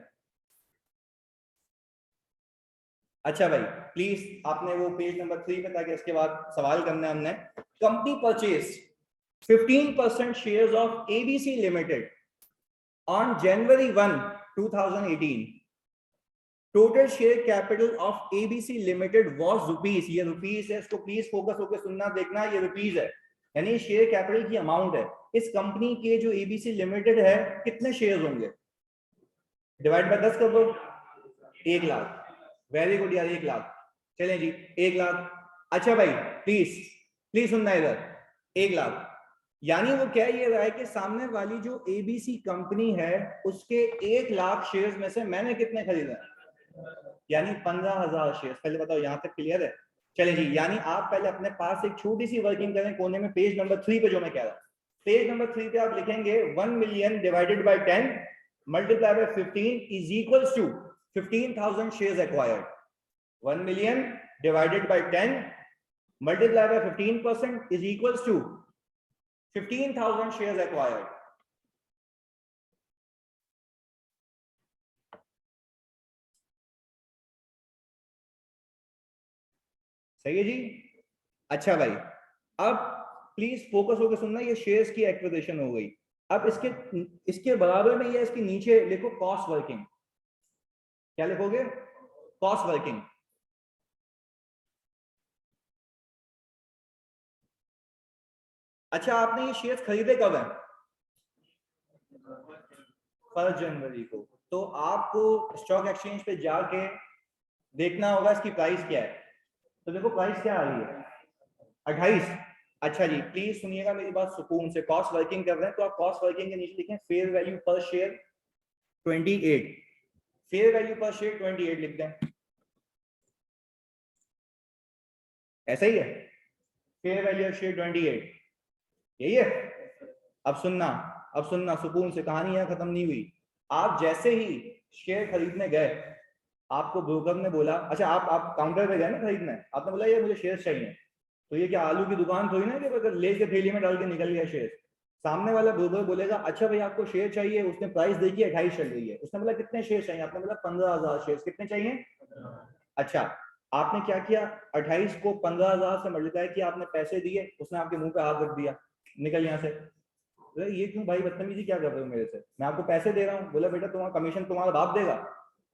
अच्छा भाई प्लीज, आपने वो पेज नंबर 3 पे, ताकि इसके बाद सवाल करना है हमने। Company purchase 15% shares of ABC limited on January 1, 2018. Total share capital of ABC limited was rupees, ये रुपीज है, इसको प्लीज फोकस होकर सुनना देखना, ये रुपीज है, यानी शेयर कैपिटल की अमाउंट है। इस कंपनी के जो एबीसी लिमिटेड है, कितने शेयर होंगे? डिवाइड बाय 10 कर दो, 1 लाख। वेरी गुड यार, 1 लाख। चलें जी, 1 लाख। अच्छा भाई प्लीज प्लीज सुनना इधर, 1 लाख। यानी वो कह ये रहा है कि सामने वाली जो एबीसी कंपनी है उसके 1 लाख शेयर्स में से मैंने कितने खरीदे? यानी 15,000 शेयर्स। पहले बताओ यहाँ तक क्लियर है? चले जी, यानी आप पहले अपने पास एक छोटी सी वर्किंग करें कोने में, पेज नंबर 3 पे जो मैं कह रहा हूँ। पेज नंबर 3 पे आप लिखेंगे 1 million divided by 10 multiply by 15 is equals to 15,000 shares acquired. 1 million divided by 10 multiplied by 15% is equals to 15,000 shares acquired. सही है जी। अच्छा भाई, अब प्लीज फोकस होकर सुनना, ये शेयर्स की एक्विजिशन हो गई। अब इसके बराबर में ये इसके नीचे लिखो कॉस्ट वर्किंग। क्या लिखोगे? Cost working. अच्छा आपने ये शेयर्स खरीदे कब है? 1 जनवरी को। तो आपको स्टॉक एक्सचेंज पे जाके देखना होगा इसकी प्राइस क्या है। तो देखो प्राइस क्या आ रही है, 28। अच्छा जी, प्लीज सुनिएगा मेरी बात सुकून से। कॉस्ट वर्किंग कर रहे हैं तो आप कॉस्ट वर्किंग के नीचे लिखें फेयर वैल्यू पर शेयर 28। फेयर वैल्यू पर शेयर 28 लिख दें, ऐसा ही है। फेयर वैल्यू ऑफ शेयर 28, यही है। अब सुनना, अब सुनना सुकून से, कहानी यहाँ खत्म नहीं हुई। आप जैसे ही शेयर खरीदने गए, आपको ब्रोकर ने बोला, अच्छा आप काउंटर पे गए ना खरीदने, आपने बोला ये मुझे शेयर चाहिए, तो ये क्या आलू की दुकान थोड़ी ना कि लेके थैली में डाल के निकल गया शेयर। सामने वाला ब्रोकर बोलेगा अच्छा भाई आपको शेयर चाहिए, उसने प्राइस देखी 28 चल रही है, उसने बोला कितने शेयर चाहिए, आपने बोला 15,000 शेयर, कितने चाहिए? अच्छा, आपने क्या किया, 28 को 15,000 से मल्टीप्लाई किया, आपने पैसे दिए, उसने आपके मुंह पे हाथ रख दिया, निकल यहाँ से। तो ये क्यों भाई बदतमीजी क्या कर रहे हो मेरे से, मैं आपको पैसे दे रहा हूँ। बोला बेटा तुम्हारा कमीशन तुम्हारा बाप देगा,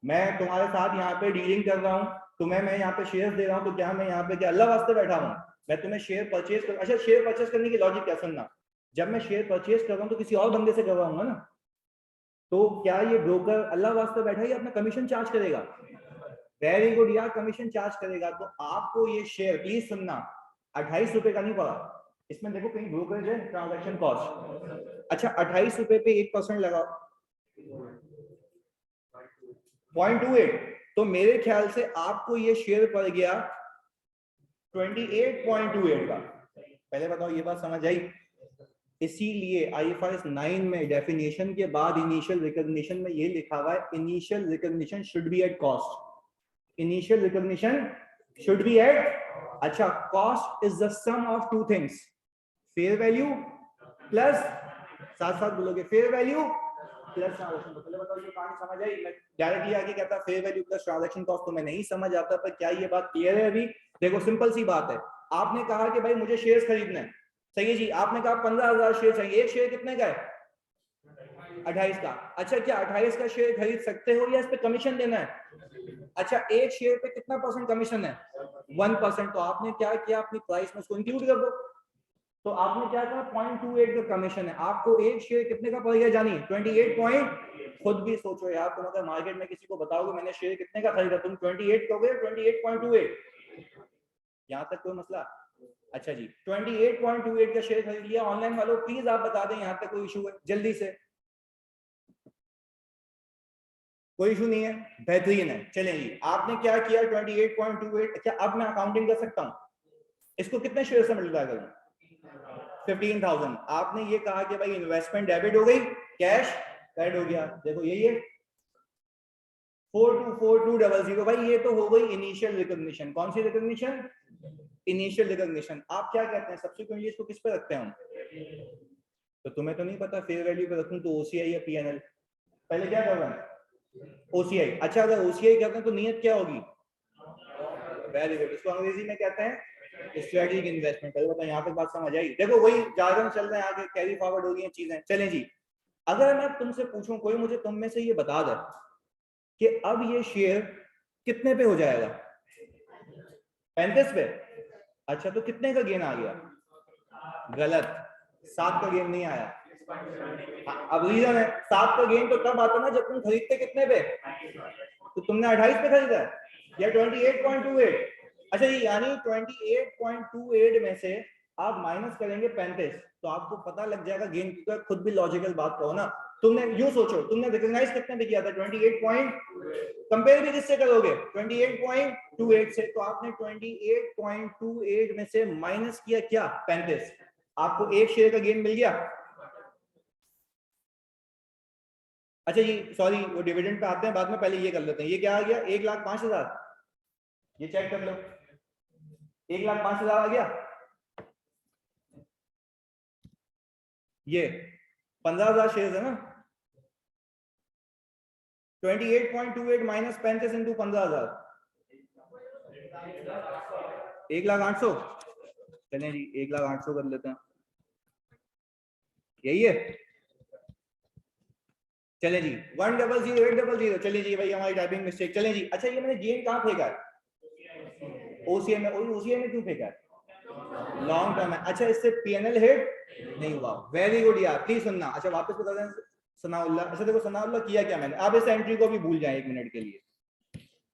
मैं तुम्हारे साथ यहाँ पे डीलिंग कर रहा हूँ, तुम्हें मैं यहाँ पे शेयर दे रहा हूँ, तो क्या मैं यहाँ पे क्या अल्लाह वास्ते बैठा हूँ? मैं तुम्हें शेयर परचेज कर, अच्छा शेयर परचेज करने की लॉजिक क्या सुनना, जब मैं शेयर परचेज कर रहा हूँ तो किसी और बंदे से करवाऊंगा ना, तो क्या ये ब्रोकर अल्लाह वास्ते बैठा है या अपना कमीशन चार्ज करेगा? वेरी गुड यार, कमीशन चार्ज करेगा। तो आपको ये शेयर, प्लीज सुनना, 28 रुपए का नहीं पड़ा, इसमें देखो कहीं ब्रोकरेज है, ट्रांजैक्शन कॉस्ट। अच्छा 28 रुपए पे 1% लगाओ, 0.28, तो मेरे ख्याल से आपको ये शेयर पड़ गया 28.28 का। पहले बताओ ये बात समझ आई? इसीलिए IFRS 9 में डेफिनेशन के बाद इनिशियल रिकॉग्निशन में ये लिखा हुआ है, initial recognition should be at cost, initial recognition should be at, अच्छा cost is the sum of two things, fair value plus, साथ साथ बोलोगे fair value plus transaction cost. पहले बताओ ये कहानी समझ आई? मैं डायरेक्टली आगे कहता fair value plus transaction cost, तो मैं नहीं समझ आता, पर क्या ये बात क्लियर है अभी? देखो सिंपल सी बात है, आपने कहा कि भाई मुझे शेयर्स खरीदना है, सही है जी, आपने कहा 15,000 शेयर चाहिए, एक शेयर कितने का है? 28 का। अच्छा क्या 28 का शेयर खरीद सकते हो या इस पे कमीशन देना है? अच्छा एक शेयर पे कितना परसेंट कमीशन है? 1%। तो आपने क्या किया, अपनी प्राइस में उसको इंक्लूड कर दो, तो आपने क्या कहा 0.28 का कमीशन है, आपको एक शेयर कितने का पड़ेगा जानी? 28 पॉइंट। खुद भी सोचो यार, तुम अगर मार्केट में किसी को बताओगे मैंने शेयर कितने का खरीदा, तुम 28 कहोगे, 28.28, यहाँ तक कोई मसला? अच्छा जी 28.28 का शेयर खरीद लिया, ऑनलाइन वालों प्लीज आप बता दें यहाँ तक कोई इशू है जल्दी से? कोई इशू नहीं है, बेहतरीन है। चलें जी, आपने क्या किया 28.28, अच्छा अब मैं अकाउंटिंग कर सकता हूँ, इसको कितने शेयर से मल्टीप्लाई करूँ? 15,000। आपने ये कहा कि भाई इन्वेस्टमेंट डेबिट हो गई, कैश क्रेडिट हो गया, देखो यही है 424200, भाई ये तो हो गई इनिशियल रिकॉग्निशन। कौन सी रिकॉग्निशन? Initial recognition. आप क्या कहते हैं सब्सिक्वेंटली इसको किस पे रखते हैं हम? तो तुम्हें तो नहीं पता, फेयर वैल्यू पे रखूं तो OCI या PNL? पहले क्या कर रहे हैं? OCI। अच्छा अगर OCI करते हैं तो नियत क्या होगी? वेरी गुड, इसको अंग्रेजी में कहते हैं स्ट्रेटेजिक इन्वेस्टमेंट। पहले बताओ यहाँ तक बात समझ आई? देखो वही जार्गन चल रहे हैं, आगे कैरी फॉरवर्ड हो गई हैं चीजें। चलें जी, अगर मैं तुमसे पूछूं, कोई मुझे तुम में से ये बता दे कि अब ये शेयर कितने पे हो जाएगा? 35 पे। अच्छा तो कितने का गेन आ गया? गलत, 7 का गेन नहीं आया। अब रीजन है, 7 का गेन तो तब आता ना जब तुम खरीदते कितने पे? तो तुमने 28 पे खरीदा है या 28.28? अच्छा ये यानी 28.28 में से आप माइनस करेंगे 35, तो आपको पता लग जाएगा गेन। क्योंकि खुद भी लॉजिकल बात कहो ना, तुमने यूं सोचो, तुमने रिकॉग्नाइज कितने पे किया था? 28 पॉइंट, कंपेयर भी किससे करोगे? 28.28 से। तो आपने 28.28 में से माइनस किया क्या? 35, आपको एक शेयर का गेन मिल गया। अच्छा जी सॉरी, वो डिविडेंड पे आते हैं बाद में, पहले ये कर लेते हैं। ये क्या आ गया? 1,05,000, ये चेक कर लो, 1,05,000 आ गया। ये 15,000 शेयर है ना, 28.28 माइनस 35 इंटू 15,000, 1,08,000। चलें जी 1,08,000 कर लेते हैं, यही है। चलें जी 1,008,000। चलिए जी भाई हमारी टाइपिंग मिस्टेक। चलें जी, अच्छा ये मैंने गेन कहाँ फेंका है? OCI में। OCI में क्यों फेंका है? लॉन्ग टर्म है। अच्छा इससे PNL हिट नहीं हुआ, वेरी गुड यार, प्लीज सुनना। अच्छा वापस बता दें सनाउल्लाह। अच्छा देखो सनाउल्लाह किया क्या मैंने, आप इस एंट्री को भी भूल जाए 1 मिनट के लिए,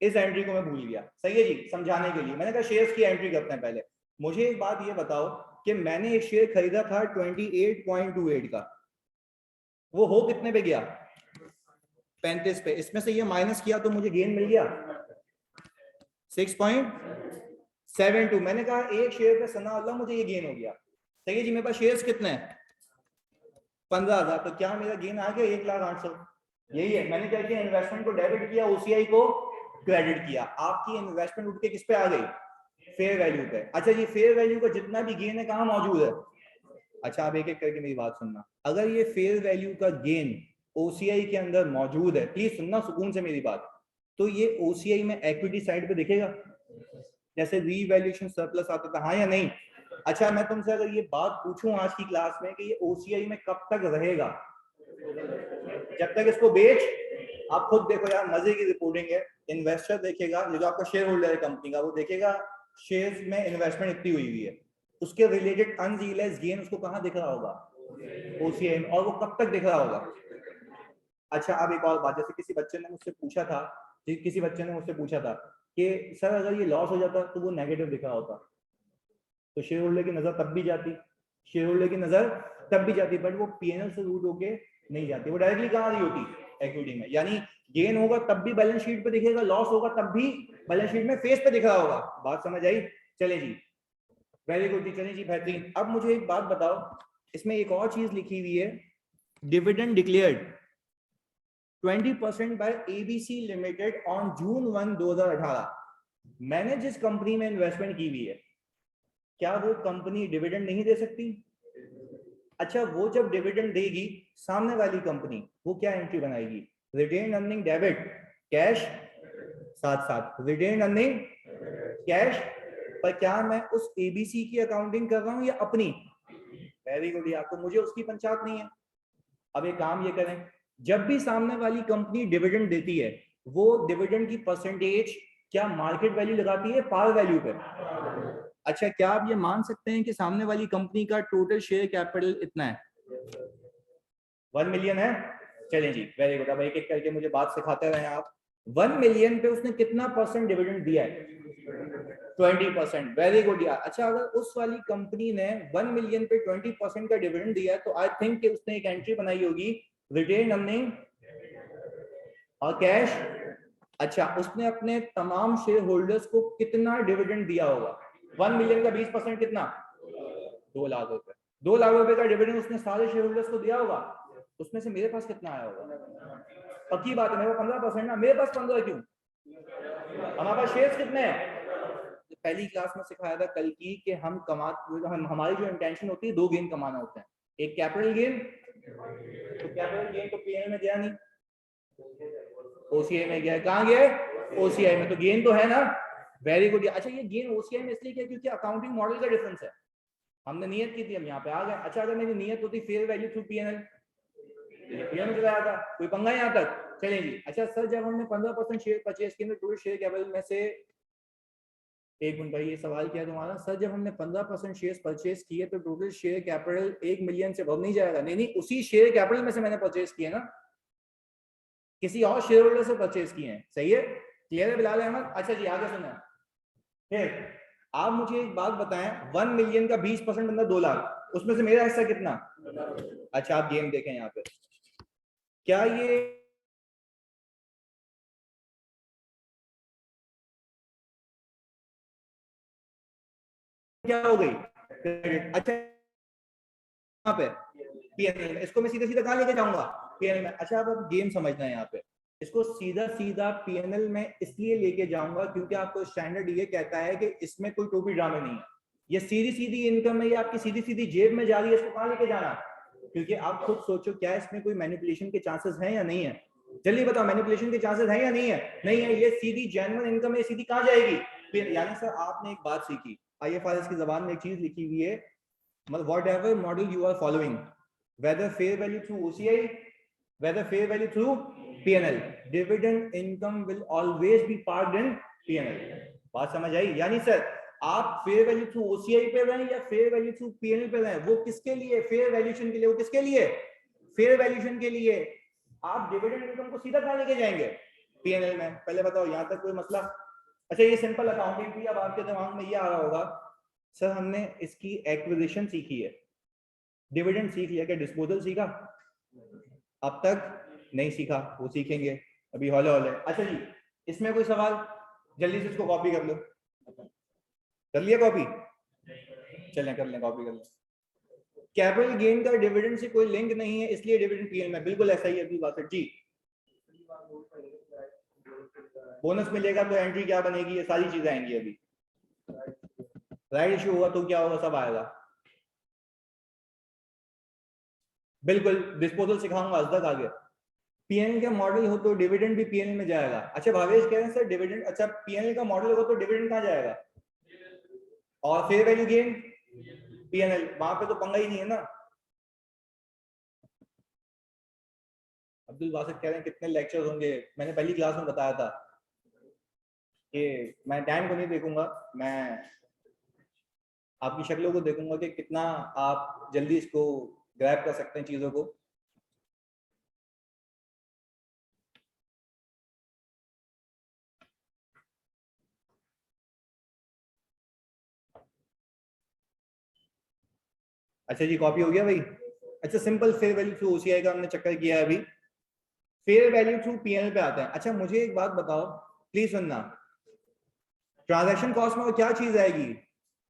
इस एंट्री को मैं भूल गया, सही है जी, समझाने के लिए मैंने कहा शेयर्स की एंट्री करते हैं। पहले मुझे एक बात ये बताओ कि मैंने एक शेयर खरीदा था 28.28 का, वो हो कितने पे गया? 35 पे। इसमें से ये माइनस किया तो मुझे गेन मिल गया 6.72। मैंने कहा एक शेयर पे सना अल्लाह मुझे ये गेन हो गया, सही है जी। मेरे पास शेयर्स कितने हैं? 15,000। तो क्या मेरा गेन आ गया 1,08,000? यही है, मैंने क्या किया, इन्वेस्टमेंट को डेबिट किया, OCI को क्रेडिट किया, आपकी इन्वेस्टमेंट उठ के किस पे आ गई, फेयर वैल्यू पे। अच्छा जी, फेयर वैल्यू का जितना भी गेन है कहाँ मौजूद है? अच्छा आप एक एक करके मेरी बात सुनना, अगर ये फेयर वैल्यू का गेन ओसीआई के अंदर मौजूद है, प्लीज सुनना सुकून से मेरी बात, तो ये ओसीआई में इक्विटी साइड पे दिखेगा, जैसे रीवैल्यूएशन सरप्लस आता था, हाँ या नहीं? अच्छा मैं तुमसे अगर ये बात पूछूं आज की क्लास में कि ये ओसीआई में कब तक रहेगा, जब तक इसको बेच, आप खुद देखो यार, मजे की रिपोर्टिंग है, इन्वेस्टर देखेगा, ये जो आपका शेयर होल्डर है कंपनी का, वो देखेगा शेयर्स में इन्वेस्टमेंट इतनी हुई है, उसके रिलेटेड अनरियलाइज्ड गेन उसको कहाँ दिख रहा होगा, ओसीआई में, और वो कब तक दिख रहा होगा। अच्छा अब एक और बात, जैसे किसी बच्चे ने मुझसे पूछा था कि सर अगर ये लॉस हो जाता तो वो नेगेटिव दिख रहा होता, तो शेयर होल्डर की नजर तब भी जाती, बट वो पीएनएल से रूट होके नहीं जाती, वो डायरेक्टली कहाँ आ रही होती, इक्विटी में। यानी गेन होगा तब भी बैलेंस शीट पे दिखेगा, लॉस होगा तब भी बैलेंस शीट में फेस पे दिख रहा होगा। बात समझ आई? चले जी, वेरी गुड, चले जी, बेहतरीन। अब मुझे एक बात बताओ, इसमें एक और चीज लिखी हुई है, dividend declared 20% bye ABC limited on June 1, 2018। मैंने जिस कंपनी में इन्वेस्टमेंट की हुई है, क्या वो कंपनी डिविडेंड नहीं दे सकती? अच्छा वो जब डिविडेंड देगी, सामने वाली कंपनी वो क्या एंट्री बनाएगी, रिटेन अर्निंग डेबिट कैश, साथ साथ रिटेन अर्निंग कैश, पर क्या मैं उस एबीसी की अकाउंटिंग कर रहा हूं या अपनी? वेरी गुड यार, तो मुझे उसकी पंचायत नहीं है। अब एक काम ये करें, जब भी सामने वाली कंपनी डिविडेंड देती है, वो डिविडेंड की परसेंटेज क्या मार्केट वैल्यू लगाती है, पार वैल्यू पे? अच्छा क्या आप ये मान सकते हैं कि सामने वाली कंपनी का टोटल शेयर कैपिटल इतना है, 1 मिलियन है? चलें जी, वेरी गुड। अब एक एक करके मुझे बात सिखाते रहे आप। 1 मिलियन पे उसने कितना परसेंट डिविडेंड दिया है? 20%। वेरी गुड यार। अच्छा अगर उस वाली कंपनी ने 1 मिलियन पे 20% का डिविडेंड दिया है, तो आई थिंक कि उसने एक एंट्री बनाई होगी, रिटेन अर्निंग और कैश। अच्छा उसने अपने तमाम शेयर होल्डर्स को कितना डिविडेंड दिया होगा? 1 मिलियन का 20% कितना? 2 लाख रुपए। 2 लाख रुपए का डिविडेंड उसने सारे शेयर होल्डर्स को दिया होगा, उसमें से मेरे पास कितना आया होगा? पक्की बात है, मेरे पास 15% ना, मेरे पास 15 क्यों? हमारे पास शेयर्स कितने हैं? पहली क्लास में सिखाया था कल की कि हमारी जो इंटेंशन होती है, 2 गेन कमाना होता है, एक कैपिटल गेन, तो कैपिटल गेन तो पीएनएल में गया नहीं, ओसीआई में गया। कहां गया? ओसीआई में, तो गेन तो है ना। Very good. अच्छा ये गेन ओसीआई में इसलिए क्या, क्योंकि अकाउंटिंग मॉडल का डिफरेंस है, हमने नियत की थी, हम यहाँ पे आ गए। अच्छा अगर मेरी नियत होती fair value through PNL, PNL चलाया था, कोई पंगा यहाँ तक? चलें जी। अच्छा सर जब हमने 15% शेयर परचेज किए, टोटल शेयर कैपिटल में से, एक मिनट भाई ये सवाल क्या है तुम्हारा? सर जब हमने 15% शेयर परचेज किए तो टोटल शेयर कैपिटल 1 मिलियन से बढ़ नहीं जाएगा? नहीं नहीं, उसी शेयर कैपिटल में से मैंने परचेज किए ना, किसी और शेयर होल्डर से परचेज किए हैं। सही है, क्लियर है बिलाल अहमद? अच्छा जी आगे सुना, फिर आप मुझे एक बात बताएं, 1 मिलियन का 20% मतलब 2 लाख, उसमें से मेरा हिस्सा कितना? अच्छा आप गेम देखें यहाँ पे, क्या ये क्या हो गई? अच्छा यहाँ पे पीएनएल में, इसको मैं सीधा सीधा कहाँ लेके जाऊंगा? पीएनएल में। अच्छा अब गेम समझना है यहाँ पे, इसको सीधा सीधा पीएनएल में इसलिए लेके जाऊंगा क्योंकि आपको स्टैंडर्ड ये कहता है कि इसमें कोई टोपी ड्रामे नहीं है, ये सीधी सीधी इनकम है, ये आपकी सीधी सीधी जेब में जा रही है, इसको कहाँ लेके जाना? क्योंकि आप खुद सोचो, क्या इसमें कोई मैनिपुलेशन के चांसेस हैं या नहीं है? जल्दी बताओ, मैनिपुलेशन के चांसेस हैं या नहीं है? नहीं है, ये सीधी जेन्युइन इनकम है, सीधी कहाँ जाएगी? फिर यानी सर आपने एक बात सीखी, आईएफआरएस की जबान में एक चीज लिखी हुई है, मतलब whatever model you are following, whether fair value through OCI, whether fair value through PNL, dividend income will always be parked in PNL। बात समझ आई? यानी सर आप फेयर वैल्यू थ्रू ओसीआई पे रहें या फेयर वैल्यू थ्रू पीएनएल पे रहें, वो किसके लिए? फेयर वैल्यूएशन के लिए। वो किसके लिए? फेयर वैल्यूएशन के लिए। आप डिविडेंड इनकम को सीधा कहां लेके जाएंगे? पीएनएल में। पहले बताओ यहां तक कोई मसला? अच्छा ये सिंपल अकाउंटिंग थी, अब आपके दिमाग में ये आ रहा होगा सर हमने इसकी एक्विजिशन सीखी है, डिविडेंड सीख लिया, क्या डिस्पोजल सीखा? अब तक नहीं सीखा, वो सीखेंगे अभी हौले हौले। अच्छा जी इसमें कोई सवाल? जल्दी से इसको कॉपी कर लो। कर लिया कॉपी? चलें कर लें, कॉपी कर लें। कैपिटल गेन का डिविडेंड से कोई लिंक नहीं है, इसलिए डिविडेंड पीएल में। बिल्कुल ऐसा ही है अभी बात है जी। बोनस मिलेगा तो एंट्री क्या बनेगी, ये सारी चीजें आएंगी अभी। राइट इश्यू होगा तो क्या होगा, सब आएगा। बिल्कुल डिस्पोजल सिखाऊंगा आज तक आगे। पीएनएल का मॉडल हो तो डिविडेंड भी पीएनएल में जाएगा। अच्छा भावेश कह रहे हैं सर डिविडेंड, अच्छा पीएनएल का मॉडल हो तो डिविडेंड कहाँ जाएगा, और फेयर वैल्यू गेन पीएनएल, वहां पे तो पंगा ही नहीं है ना। अब्दुल बासित कह रहे हैं कितने लेक्चर्स होंगे, मैंने पहली क्लास में बताया था कि मैं टाइम को नहीं देखूंगा, मैं आपकी शक्लों को देखूंगा कि कितना आप जल्दी इसको ग्रैब कर सकते हैं चीजों को। अच्छा जी कॉपी हो गया भाई। अच्छा simple fair value through OCI का हमने चक्कर किया है अभी, फेयर वैल्यू थ्रू पीएनएल पे आते हैं। अच्छा मुझे एक बात बताओ प्लीज सुनना, ट्रांजैक्शन कॉस्ट में क्या चीज आएगी,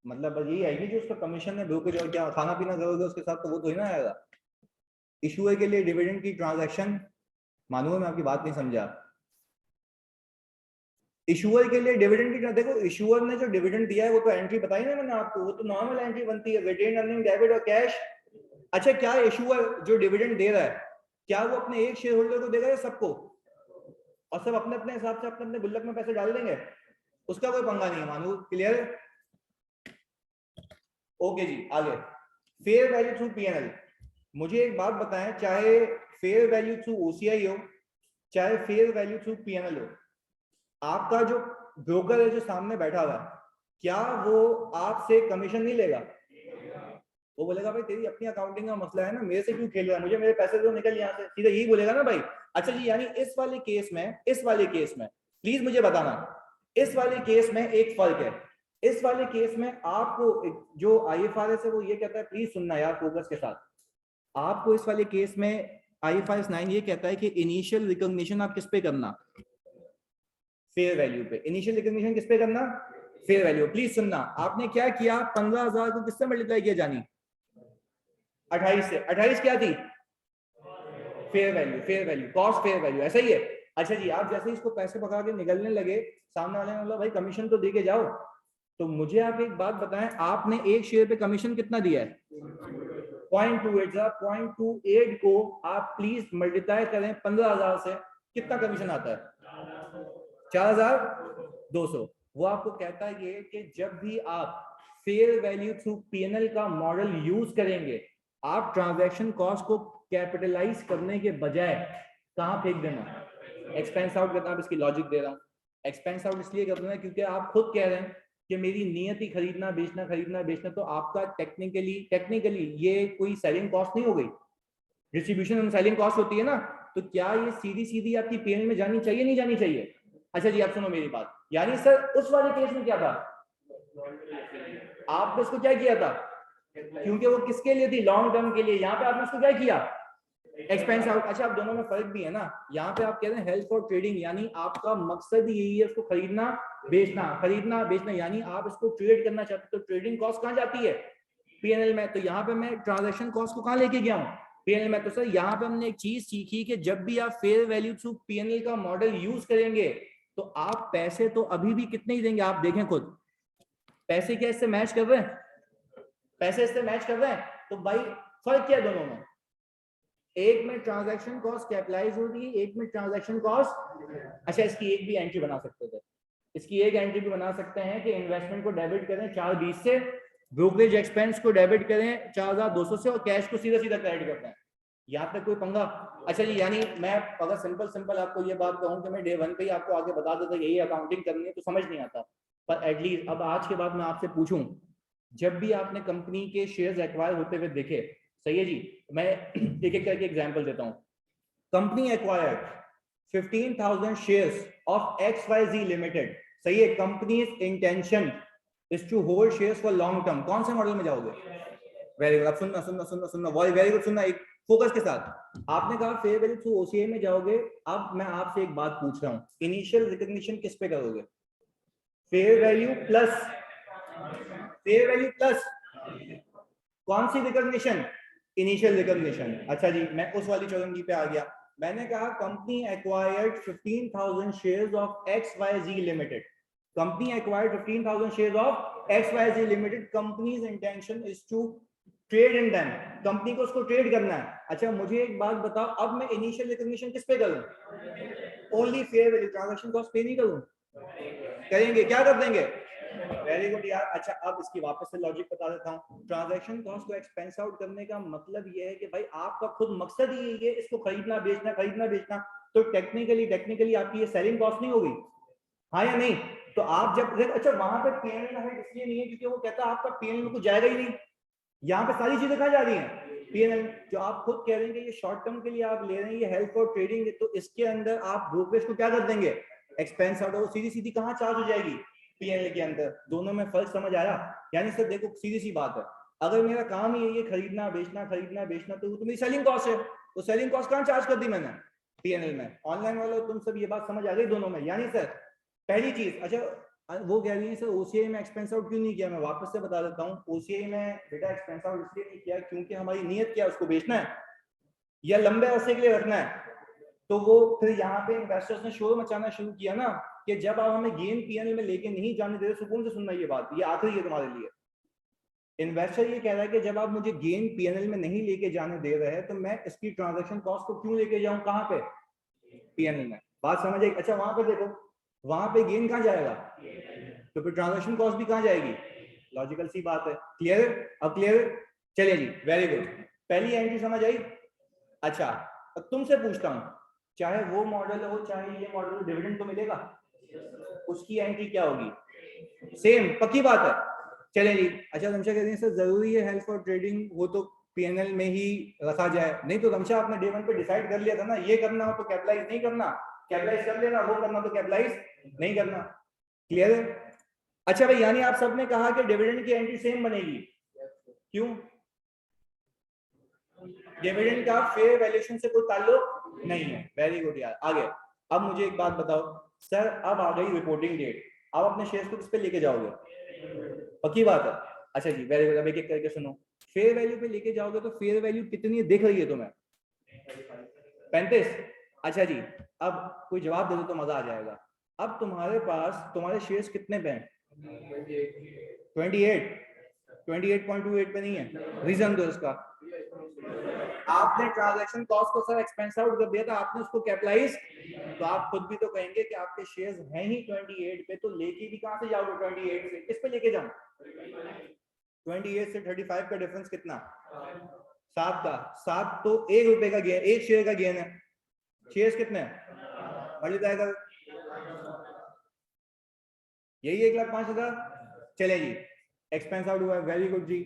मतलब बस यही आएगी जो उसका कमीशन है, ब्रोकरेज और क्या खाना पीना करोगे उसके साथ, तो वो तो ही ना आएगा। इशूअर के लिए डिविडेंड की ट्रांजैक्शन, मानूंगा मैं आपकी बात नहीं समझा, इशूअर के लिए डिविडेंड की, देखो इशूअर ने जो डिविडेंड दिया है वो तो एंट्री बताई ना मैंने आपको, वो तो नॉर्मल एंट्री बनती है, रिटेन अर्निंग डेबिट और कैश। अच्छा क्या इशूअर जो डिविडेंड दे रहा है क्या वो अपने एक शेयर होल्डर को देगा या सबको, और सब अपने अपने हिसाब से अपने अपने गुल्लक में पैसे डाल देंगे, उसका कोई पंगा नहीं है, मानो क्लियर। ओके जी आगे, फेयर वैल्यू थ्रू पीएनएल। मुझे एक बात बताएं, चाहे फेयर वैल्यू थ्रू ओसीआई हो चाहे फेयर वैल्यू थ्रू पीएनएल हो, आपका जो ब्रोकर है जो सामने बैठा हुआ है, क्या वो आपसे कमीशन नहीं लेगा, वो बोलेगा भाई तेरी अपनी अकाउंटिंग का मसला है ना, मेरे से क्यों खेल रहा है, मुझे मेरे पैसे दो निकल यहाँ से, सीधा यही बोलेगा ना भाई। अच्छा जी यानी इस वाले केस में प्लीज मुझे बताना, इस वाले केस में एक फर्क है, इस वाले केस में आपको जो आईएफआरएस है वो ये कहता है, प्लीज सुनना यार फोकस के साथ, आपको इस वाले केस में आईएफआरएस 9 ये कहता है कि इनिशियल रिकॉग्निशन आप किस पे करना, फेयर वैल्यू पे। इनिशियल रिकॉग्निशन किस पे करना, फेयर वैल्यू। प्लीज सुनना, आपने क्या किया, 15,000 को किससे मल्टीप्लाई किया जानी, 28 से, 28 क्या थी, fair value cost fair value, ऐसा ही है। अच्छा जी आप जैसे इसको पैसे पकड़ा के निकलने लगे, सामने वाले ने बोला भाई कमीशन तो दे के जाओ, तो मुझे आप एक बात बताएं, आपने एक शेयर पे कमीशन कितना दिया है, 0.28, 0.28 को आप प्लीज मल्टीप्लाई करें 15,000 से, कितना कमीशन आता है, 4,200। वो आपको कहता है ये कि जब भी आप फेयर वैल्यू थ्रू पीएनएल का मॉडल यूज करेंगे, आप ट्रांजैक्शन कॉस्ट को कैपिटलाइज करने के बजाय कहां फेंक देना, एक्सपेंस आउट करना। आप इसकी लॉजिक दे रहा हूं, एक्सपेंस आउट इसलिए कर देना क्योंकि आप खुद कह रहे हैं कि मेरी नियत ही खरीदना बेचना, तो आपका टेक्निकली ये कोई सेलिंग कॉस्ट नहीं हो गई, डिस्ट्रीब्यूशन एंड सेलिंग कॉस्ट होती है ना, तो क्या ये सीधी सीधी आपकी पीएनएल में जानी चाहिए नहीं जानी चाहिए। अच्छा जी आप सुनो मेरी बात, यानी सर उस वाले केस में क्या था, आपने इसको क्या किया था, क्योंकि वो किसके लिए थी, लॉन्ग टर्म के लिए, यहाँ पे आपने उसको क्या किया, एक्सपेंस आउट। अच्छा आप दोनों में फर्क भी है ना, यहाँ पे आप कह रहे हैं हेल्प फॉर ट्रेडिंग, यानी आपका मकसद यही है उसको खरीदना बेचना, यानी आप इसको ट्रेड करना चाहते, तो ट्रेडिंग कॉस्ट कहाँ जाती है, पीएनएल में। तो यहाँ पे मैं ट्रांजैक्शन कॉस्ट को कहाँ लेके गया हूँ, पीएनएल में। तो सर यहाँ पे हमने एक चीज सीखी कि जब भी आप फेयर वैल्यू थ्रू पीएनएल का मॉडल यूज करेंगे, तो आप पैसे तो अभी भी कितने ही देंगे, आप देखें खुद, पैसे क्या इससे मैच कर रहे हैं, पैसे इससे मैच कर रहे हैं, तो भाई फर्क क्या है दोनों में, एक में ट्रांजैक्शन कॉस्ट कैपिटलाइज होगी, एक में ट्रांजैक्शन कॉस्ट। अच्छा इसकी एक भी एंट्री बना सकते थे, इसकी एक एंट्री भी बना सकते हैं कि इन्वेस्टमेंट को डेबिट करें 420 से, ब्रोकरेज एक्सपेंस को डेबिट करें 4,200 से, और कैश को सीधा सीधा क्रेडिट करते हैं, यहाँ तक कोई पंगा। अच्छा जी यानी मैं अगर सिंपल आपको ये बात कहूँ कि मैं डे 1 पे ही आपको आगे बता देता यही अकाउंटिंग करनी है, तो समझ नहीं आता, पर एटलीस्ट अब आज के बाद मैं आपसे पूछूं, जब भी आपने कंपनी के शेयर्स एक्वायर होते हुए देखे, सही है जी, मैं एक एक करके एग्जांपल देता हूं, company acquired 15,000 shares of XYZ limited, सही है, company's intention is to hold shares for long term, कौन से मॉडल में जाओगे, वेरी गुड, अब सुनना वेरी गुड, सुनना एक फोकस के साथ, आपने कहा फेयर वैल्यू थ्रू ओसीआई में जाओगे, अब मैं आपसे एक बात पूछ रहा हूं, इनिशियल रिकॉग्निशन किस पे करोगे, फेयर वैल्यू प्लस कौन सी रिकॉग्निशन, इनिशियल रिकॉग्निशन। अच्छा जी मैं उस वाली चौरंगी पे आ गया, मैंने कहा company acquired 15,000 shares of XYZ limited, company acquired 15,000 shares of XYZ limited, company's intention is to trade in them, company को उसको ट्रेड करना है। अच्छा मुझे एक बात बताओ, अब मैं इनिशियल रिकॉग्निशन किस पे करूं? Only fair value, transaction cost पे नहीं करूं? करेंगे, क्या कर देंगे? वेरी गुड यार। अच्छा अब इसकी वापस से लॉजिक बता देता हूँ। ट्रांजैक्शन कॉस्ट को एक्सपेंस आउट करने का मतलब ये है कि भाई आपका खुद मकसद ही ये है इसको खरीदना बेचना, खरीदना बेचना, तो टेक्निकली आपकी ये सेलिंग कॉस्ट नहीं होगी, हाँ या नहीं? तो आप जब, अच्छा वहां पे पीएनएल है इसलिए नहीं है क्योंकि वो कहता है आपका पीएनएल में कुछ जाएगा ही नहीं, यहाँ पे सारी चीजें कहा जा रही हैं पीएनएल, जो आप खुद कह रहे हैं कि ये शॉर्ट टर्म के लिए आप ले रहे हैं, ये हेल्प फॉर ट्रेडिंग, तो इसके अंदर आप ब्रोकरेज को क्या कर देंगे? एक्सपेंस आउट, और सीधी सीधी कहाँ चार्ज हो जाएगी? पीएनएल के अंदर। दोनों में फर्क समझ आया? यानी सर देखो सीधी सी बात है, अगर मेरा काम ही है ये खरीदना बेचना तो मेरी सेलिंग कॉस्ट है, तो सेलिंग कॉस्ट कहाँ चार्ज कर दी मैंने? पीएनएल में। ऑनलाइन वालों तुम सब ये बात समझ आ गई दोनों में? यानी सर पहली चीज, अच्छा वो कह रही है सर ओसीआई में एक्सपेंस आउट क्यों नहीं किया, मैं वापस से बता देता हूँ। ओसीआई में बेटा एक्सपेंस आउट इसलिए नहीं किया क्योंकि हमारी नीयत क्या है, उसको बेचना है या लंबे अरसे के लिए रखना है। तो वो फिर यहाँ पे इन्वेस्टर्स ने शोर मचाना शुरू किया ना कि जब आप हमें गेन पीएनएल में लेके नहीं जाने दे रहे, सुकून से सुनना ये बात, ये आखिरी है तुम्हारे लिए। इन्वेस्टर ये कह रहा है कि जब आप मुझे गेन पीएनएल में नहीं लेके जाने दे रहे हैं तो मैं इसकी ट्रांजैक्शन कॉस्ट को क्यों लेके जाऊं, कहाँ पे? पीएनएल में। बात समझ आई? अच्छा वहां पे देखो, वहां पे गेन कहाँ जाएगा, तो फिर ट्रांजैक्शन कॉस्ट भी कहाँ जाएगी? लॉजिकल सी बात है। क्लियर? अब क्लियर? चलिए जी, वेरी गुड। पहली एंट्री समझ आई? अच्छा अब तुमसे पूछता हूँ, चाहे वो मॉडल हो चाहे ये मॉडल, डिविडेंड तो मिलेगा, उसकी एंट्री क्या होगी? सेम, पक्की बात है। चलिए जी। अच्छा रमशा कह रही है सर जरूरी है हेल्प फॉर ट्रेडिंग हो तो पीएनएल में ही रखा जाए, नहीं तो रमशा आपने डे वन पे डिसाइड कर लिया था ना, ये करना हो तो कैपिटलाइज नहीं करना, कैपिटलाइज कर लेना, वो करना तो कैपिटलाइज नहीं करना। क्लियर है? अच्छा भाई यानी आप सबने कहा कि डिविडेंड की एंट्री सेम बनेगी, क्यों? डिविडेंड का फेयर वैल्यूएशन से कोई ताल्लुक नहीं है। वेरी गुड यार। आगे अब मुझे एक बात बताओ सर, अब आ गई रिपोर्टिंग डेट, आप अपने शेयर्स को किस पे लेके जाओगे? पक्की बात है। अच्छा जी वेरी गुड। अब एक एक करके सुनो, फेयर वैल्यू पे लेके जाओगे तो फेयर वैल्यू कितनी दिख रही है तुम्हें? 35। अच्छा जी अब कोई जवाब दे दो तो मजा आ जाएगा। अब तुम्हारे पास तुम्हारे शेयर्स कितने पे हैं? 28। 28.28 पे नहीं है, रीजन दो इसका। आपने ट्रांजैक्शन कॉस्ट को सर एक्सपेंस आउट कर दिया था, आपने उसको कैपिटलाइज, तो आप खुद भी तो कहेंगे कि आपके शेयर्स हैं ही 28 पे, तो लेके भी कहां से जाओगे? 28 से किस पे लेके जाऊं? 28 से 35 का डिफरेंस कितना? 7 का। 7 तो ₹1 का गेन, एक शेयर का गेन है। शेयर्स कितने हैं? मल्टीप्लाई कर, यही 1,05,000। चले जी, एक्सपेंस आउट हुआ है। वेरी गुड जी।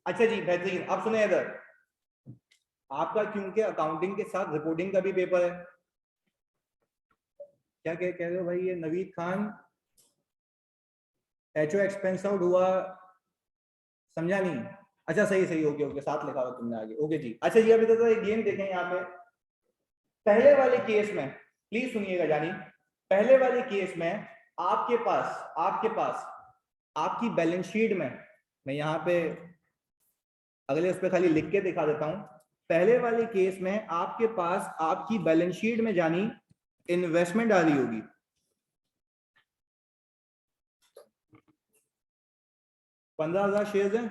अच्छा जी बेहतरीन। अब सुने इधर, आपका क्योंकि अकाउंटिंग के साथ रिपोर्टिंग का भी पेपर है, क्या कह रहे हो भाई? ये Naveed Khan HO expense out हुआ, समझा नहीं? अच्छा सही सही, ओके ओके, साथ लिखा हुआ तुमने आगे, ओके जी। अच्छा जी अभी तो एक गेम देखें यहाँ पे। पहले वाले केस में प्लीज सुनिएगा जानी, पहले वाले केस में आपके पास आपकी बैलेंस शीट में, मैं यहाँ पे अगले उस पर खाली लिख के दिखा देता हूं। पहले वाले केस में आपके पास आपकी बैलेंस शीट में जानी इन्वेस्टमेंट आ रही होगी 15,000 शेयर है,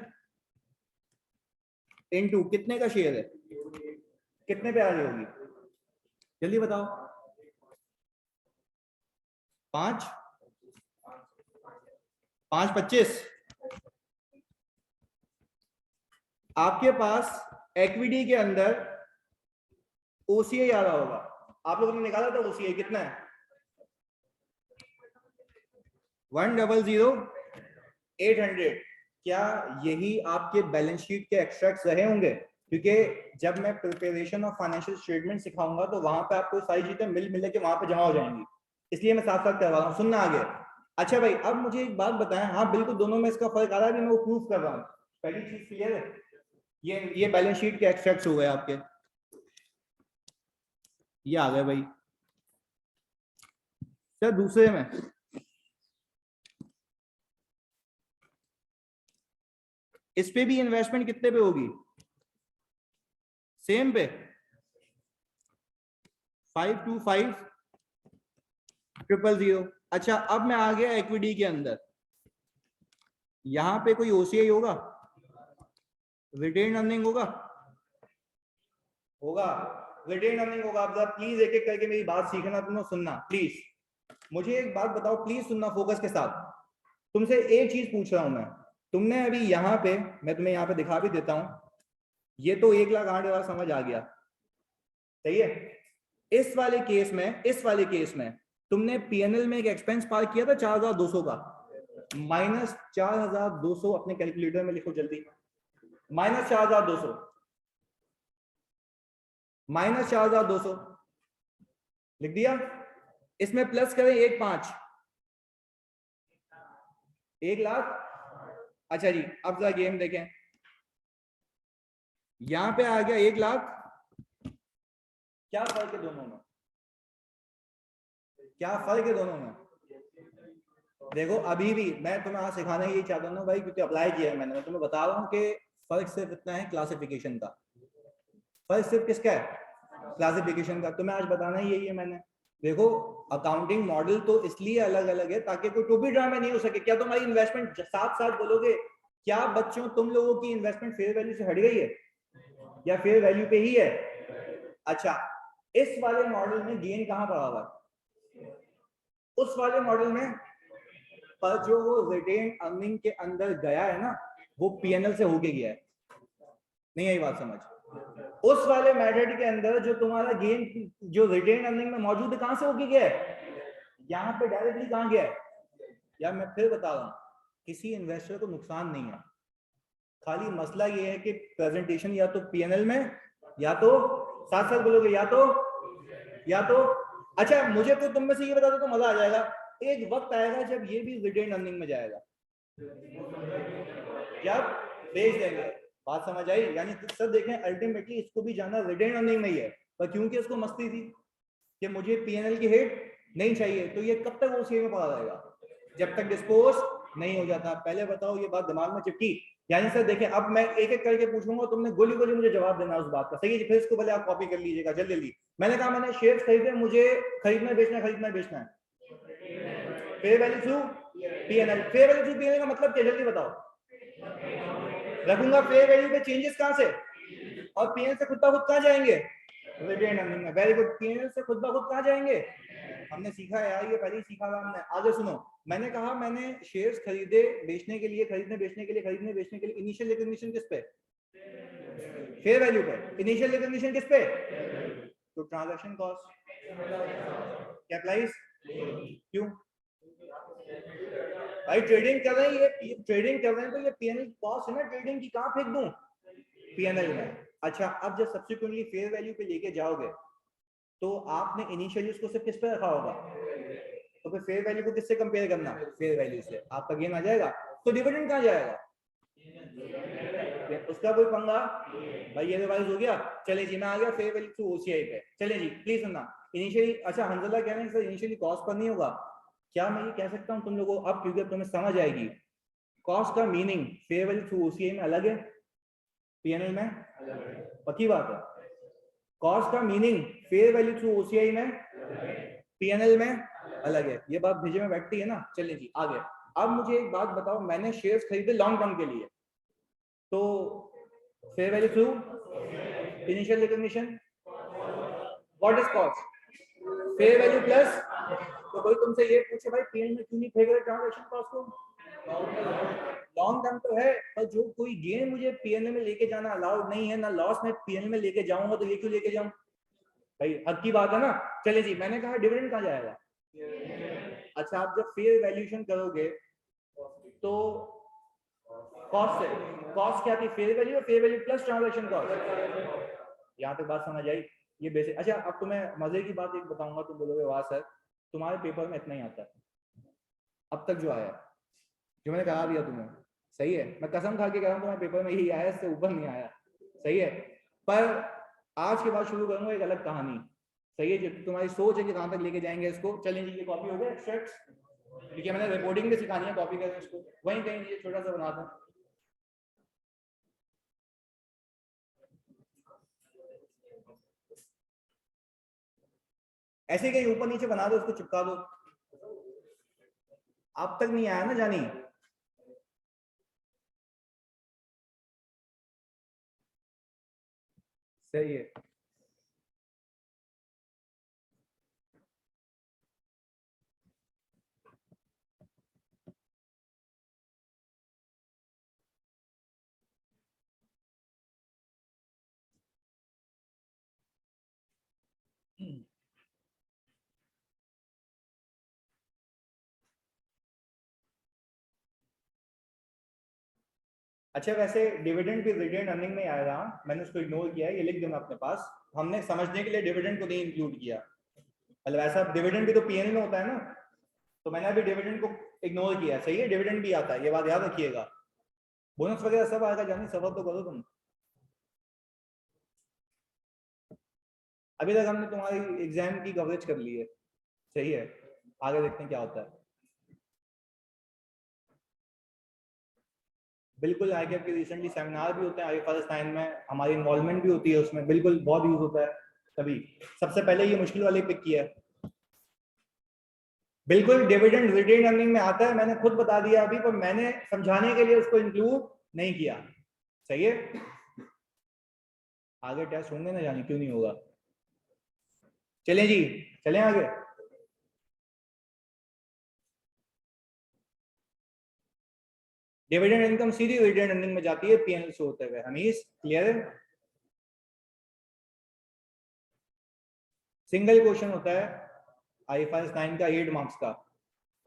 इनटू कितने का शेयर है, कितने पे आ रही होगी? जल्दी बताओ। 5, 5.25। आपके पास इक्विटी के अंदर ओसीआई आ रहा होगा, आप लोगों ने निकाला था ओसीआई कितना है? 100,800। क्या यही आपके बैलेंस शीट के एक्सट्रैक्ट्स रहे होंगे? क्योंकि जब मैं प्रिपरेशन ऑफ फाइनेंशियल स्टेटमेंट सिखाऊंगा तो वहां पे आपको सारी चीजें मिल के वहां पे जमा हो जाएंगी, इसलिए मैं साथ साथ करवा रहा हूँ, सुनना आगे। अच्छा भाई अब मुझे एक बात बताएं, हाँ बिल्कुल दोनों में इसका फर्क आ रहा है, मैं वो प्रूफ कर रहा हूँ। पहली चीज क्लियर है, ये बैलेंस शीट के एक्सट्रैक्ट्स हो गए आपके, ये आ गए भाई। सर दूसरे में इस पे भी इन्वेस्टमेंट कितने पे होगी? सेम पे। 525000। अच्छा, अब मैं आ गया इक्विटी के अंदर। यहां पे कोई ओसीआई होगा, रिटेन अर्निंग होगा, होगा रिटेन अर्निंग होगा। आप प्लीज एक एक करके मेरी बात सीखना, तुम सुनना प्लीज। मुझे एक बात बताओ, प्लीज सुनना फोकस के साथ। तुमसे एक चीज पूछ रहा हूं मैं। तुमने अभी यहाँ पे, मैं तुम्हें यहाँ पे दिखा भी देता हूं, ये तो 1,08,000 समझ आ गया, सही है। इस वाले केस में तुमने पीएनएल में एक एक्सपेंस पार किया था 4,200 का, -4,200 अपने कैलकुलेटर में लिखो जल्दी। -4,200, -4,200 लिख दिया। इसमें प्लस करें 1,500, 1,00,000। अच्छा जी, अब जरा गेम देखें। यहां पे आ गया 1,00,000। क्या फर्क है दोनों में? क्या फर्क है दोनों में? देखो, अभी भी मैं तुम्हें आज सिखाना यही चाहता हूँ भाई, क्योंकि अप्लाई किया है मैंने। मैं तुम्हें बता रहा हूँ कि फर्क सिर्फ इतना है क्लासिफिकेशन का। फर्क सिर्फ किसका है? क्लासिफिकेशन का। तुम्हें आज बताना ही यही है मैंने। देखो, अकाउंटिंग मॉडल तो इसलिए अलग अलग है ताकि कोई टोपी ड्रामा नहीं हो सके। क्या तुम्हारी इन्वेस्टमेंट साथ साथ बोलोगे, क्या बच्चों तुम लोगों की इन्वेस्टमेंट फेयर वैल्यू से हट गई है या फेयर वैल्यू पे ही है? अच्छा, इस वाले मॉडल में गेन कहां पड़ा हुआ है? उस वाले मॉडल में पर जो वो रिटेन अर्निंग के अंदर गया है ना, वो पीएनएल से होके गया है। नहीं आई बात समझ? उस वाले मेथड के अंदर जो तुम्हारा गेन जो रिटेन अर्निंग में मौजूद है, कहां से होके गया है? यहाँ पे डायरेक्टली कहां गया है? यार मैं फिर बता रहा हूँ, किसी इन्वेस्टर को नुकसान नहीं है। खाली मसला ये है कि प्रेजेंटेशन या तो पीएनएल में, या तो साथ साथ बोलोगे, या तो अच्छा, मुझे तो तुम में से ये बता दो तो मजा आ जाएगा। एक वक्त आएगा जब ये भी रिटेन अर्निंग में जाएगा, जब बेच देंगे। बात समझ आई? यानी सर देखें, अल्टीमेटली इसको भी जाना रिटेन अर्निंग में ही है, पर क्योंकि उसको मस्ती थी कि मुझे पीएनएल की हिट नहीं चाहिए, तो ये कब तक ओसीआई में पड़ा रहेगा? जब तक डिस्पोज नहीं हो जाता। पहले बताओ, ये बात दिमाग में चिपकी? यानी सर देखें, अब मैं एक एक करके पूछूंगा, तुमने गोली गोली मुझे जवाब देना उस बात का, सही है? फिर इसको पहले आप कॉपी कर लीजिएगा जल्दी जल्दी। मैंने कहा मैंने शेयर खरीदे, मुझे खरीदना बेचना है। Fair value through PNL. Fair value through PNL का मतलब क्या, जल्दी बताओ? रखूंगा फेयर वैल्यू पे चेंजेस कहां से, और पीएनएल से खुद ब खुद कहां जाएंगे? रिटेन अर्निंग में। Very good. पीएनएल से खुद ब खुद कहां जाएंगे? हमने सीखा है यार, ये पहले ही सीखा हुआ हमने। आगे सुनो, मैंने कहा मैंने शेयर्स खरीदे बेचने के लिए, खरीदने बेचने के लिए। इनिशियल रिकॉग्निशन किस पे? फेयर वैल्यू पे। इनिशियल रिकॉग्निशन किस पे? तो ट्रांजैक्शन कॉस्ट क्या अप्लाइज? क्यों भाई? ट्रेडिंग कर रहे हैं, ये ट्रेडिंग कर रहे हैं, तो ये पीएनएल कॉस्ट है ना ट्रेडिंग की, कहां फेंक दूं? पीएनएल में। अच्छा, अब जब सब्सिक्वेंटली फेयर वैल्यू पे लेके जाओगे, तो आपने इनिशियली उसको सिर्फ किस पे रखा होगा? तो फिर फेयर वैल्यू को किससे कंपेयर करना? फेयर वैल्यू से। आपका गेन आ जाएगा, तो डिविडेंड कहां जाएगा? उसका कोई पंगा? भाई ये रिवाइज हो गया। चले जी, मैं आ गया फेयर वैल्यू टू ओसीआई पे। चले जी प्लीज सुनना। इनिशियली, अच्छा हंजला कह रहे हैं सर इनिशियली कॉस्ट पर नहीं होगा। क्या मैं ये कह सकता हूँ तुम लोगों को अब, क्योंकि तुम्हें समझ आएगी, कॉस्ट का meaning fair value to OCI में अलग है, पीएनएल में पक्की बात है। कॉस्ट का meaning fair value to OCI में, पीएनएल में अलग है। ये बात भेजे में बैठती है ना? चलिए जी आगे। अब मुझे एक बात बताओ, मैंने शेयर्स खरीदे लॉन्ग टर्म के लिए, तो fair value through initial recognition, what is cost? Fair value plus. तो कोई तुमसे ये पूछे भाई पीएनएल में क्यों नहीं फेंक रहे ट्रांजैक्शन कॉस्ट को? लॉन्ग टर्म तो है, पर जो कोई गेन मुझे पीएनएल में लेके जाना अलाउड नहीं है, ना लॉस में पीएनएल में लेके जाऊंगा, तो ये क्यों लेके जाऊं भाई? हद की बात है ना? चले जी, मैंने कहा डिविडेंड कहां जाएगा? अच्छा, आप जब फेयर वैल्यूएशन करोगे तो कॉस्ट से, कॉस्ट क्या थी? फेयर वैल्यू, और fair value plus transaction cost. यहाँ तक बात समझ आई? ये बेसिक। अच्छा, अब तुम्हें मजे की बात एक बताऊंगा, तुम बोलोगे वाह सर तुम्हारे पेपर में इतना ही आता है अब तक जो आया, जो मैंने कहा दिया तुम्हें, सही है? मैं कसम खा के कह रहा हूँ तुम्हारे पेपर में यही आया, इससे ऊपर नहीं आया, सही है? पर आज के बाद शुरू करूंगा एक अलग कहानी, सही है? जो तुम्हारी सोच है कि कहां तक लेके जाएंगे इसको। चलें जी, ये कॉपी हो गया एक्सट्रैक्ट्स, क्योंकि मैंने रिपोर्टिंग भी सिखानी है, कॉपी करें इसको, वहीं कहीं ये छोटा सा बना दूं। ऐसे कहीं ऊपर नीचे बना दो, उसको चिपका दो। आप तक नहीं आया ना जानी? सही है। अच्छा, वैसे डिविडेंड भी रिटेन अर्निंग में आएगा, मैंने उसको इग्नोर किया है, ये लिख दूंगा अपने पास। हमने समझने के लिए डिविडेंड को नहीं इंक्लूड किया, मतलब ऐसा डिविडेंड भी तो पीएनएल में होता है ना, तो मैंने अभी डिविडेंड को इग्नोर किया। सही है, डिविडेंड भी आता है, ये बात याद रखिएगा। बोनस वगैरह सब आएगा, जानी सफर तो करो तुम। अभी तक हमने तुम्हारी एग्जाम की कवरेज कर ली है। सही है, आगे देखते हैं क्या होता है। बिल्कुल, आई के रिसेंटली सेमिनार भी होते हैं आईएफआरएस 9 में, हमारी इन्वॉल्वमेंट भी होती है उसमें, बिल्कुल बहुत यूज होता है। तभी सबसे पहले ये मुश्किल वाली पिक किया है। बिल्कुल डिविडेंड रिटेन अर्निंग में आता है, मैंने खुद बता दिया अभी, पर मैंने समझाने के लिए उसको इंक्लूड नहीं किया। सही है, आगे टेस्ट होंगे ना, जाने क्यों नहीं होगा। चलें जी, चलें आगे। डिविडेंड इनकम सीधी रिटेन अर्निंग में जाती है पीएनएल से होते हुए। हमीश क्लियर है? सिंगल क्वेश्चन होता है आईएफआरएस 9 का 8 मार्क्स का,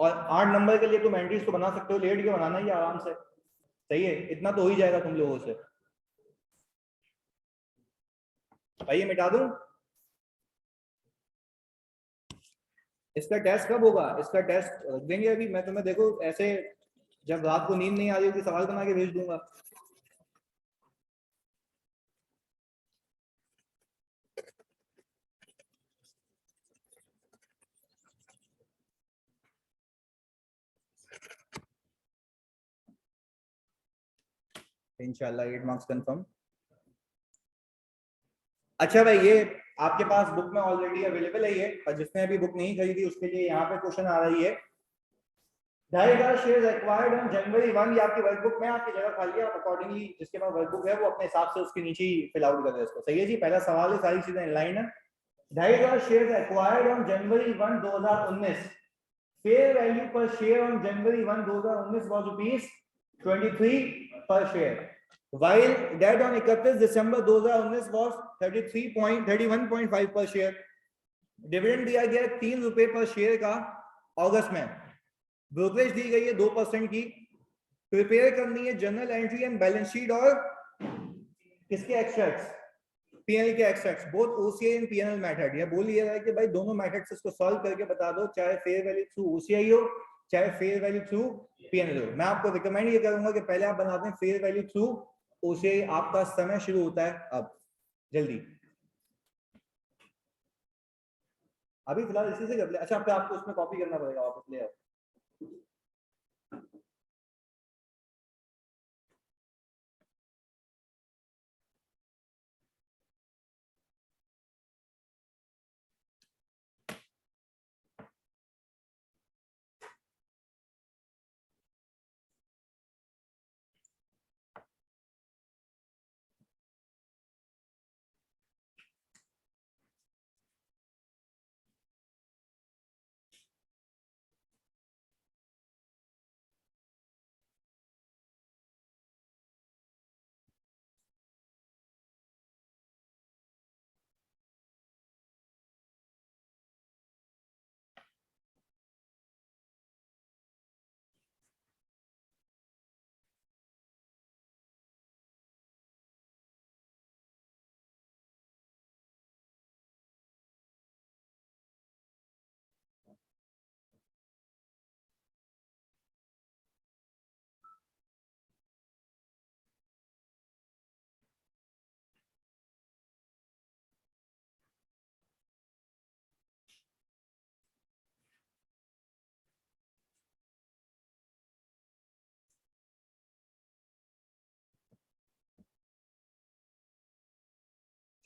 और 8 नंबर के लिए तुम एंट्रीज तो बना सकते हो, लेट के बनाना ही आराम से। सही है, इतना तो हो ही जाएगा तुम लोगों से। भाई ये मिटा दूं? इसका टेस्ट कब होगा? इसका टेस्ट रख देंगे अभी, मैं तुम्हें देखो ऐसे जब रात को नींद नहीं आ रही होगी सवाल बना के भेज दूंगा। इंशाल्लाह 8 मार्क्स कंफर्म। अच्छा भाई, ये आपके पास बुक में ऑलरेडी अवेलेबल है ये, और जिसने अभी बुक नहीं खरीदी उसके लिए यहाँ पे क्वेश्चन आ रही है। 2,500 शेयर एक्वायर्ड ऑन January 1, ये आपकी वर्कबुक में, आपकी जगह खाली है, आप अकॉर्डिंगली जिसके पास वर्कबुक है वो अपने हिसाब से उसके नीचे ही फिल आउट कर दे इसको। सही है जी, पहला सवाल है, सारी चीजें इनलाइन है। 2,500 share acquired on January 1, 2019, fair value पर share on January 1, 2019 was ₹23 per share, while that on 31 December 2019 was 31.5 per share। Dividend दिया गया ₹3 पर शेयर का अगस्त में, ब्रोकरेज दी गई है 2% की, प्रिपेयर करनी है journal entry and balance sheet और किसके एक्सट्रैक्ट्स? पीएनएल के extracts, both OCI and PNL method. ये बोल लिया है कि भाई दोनों मेथड से इसको सॉल्व करके बता दो, चाहे फेयर वैल्यू थ्रू ओसीआई हो चाहे फेयर वैल्यू थ्रू पीएनएल हो। मैं आपको रिकमेंड ये करूंगा कि पहले आप बनाते हैं फेयर वैल्यू थ्रू ओसीआई, आपका समय शुरू होता है अब, जल्दी। अभी फिलहाल इसी से कर ले। अच्छा, फिर आपको उसमें कॉपी करना पड़ेगा वापस ले आओ।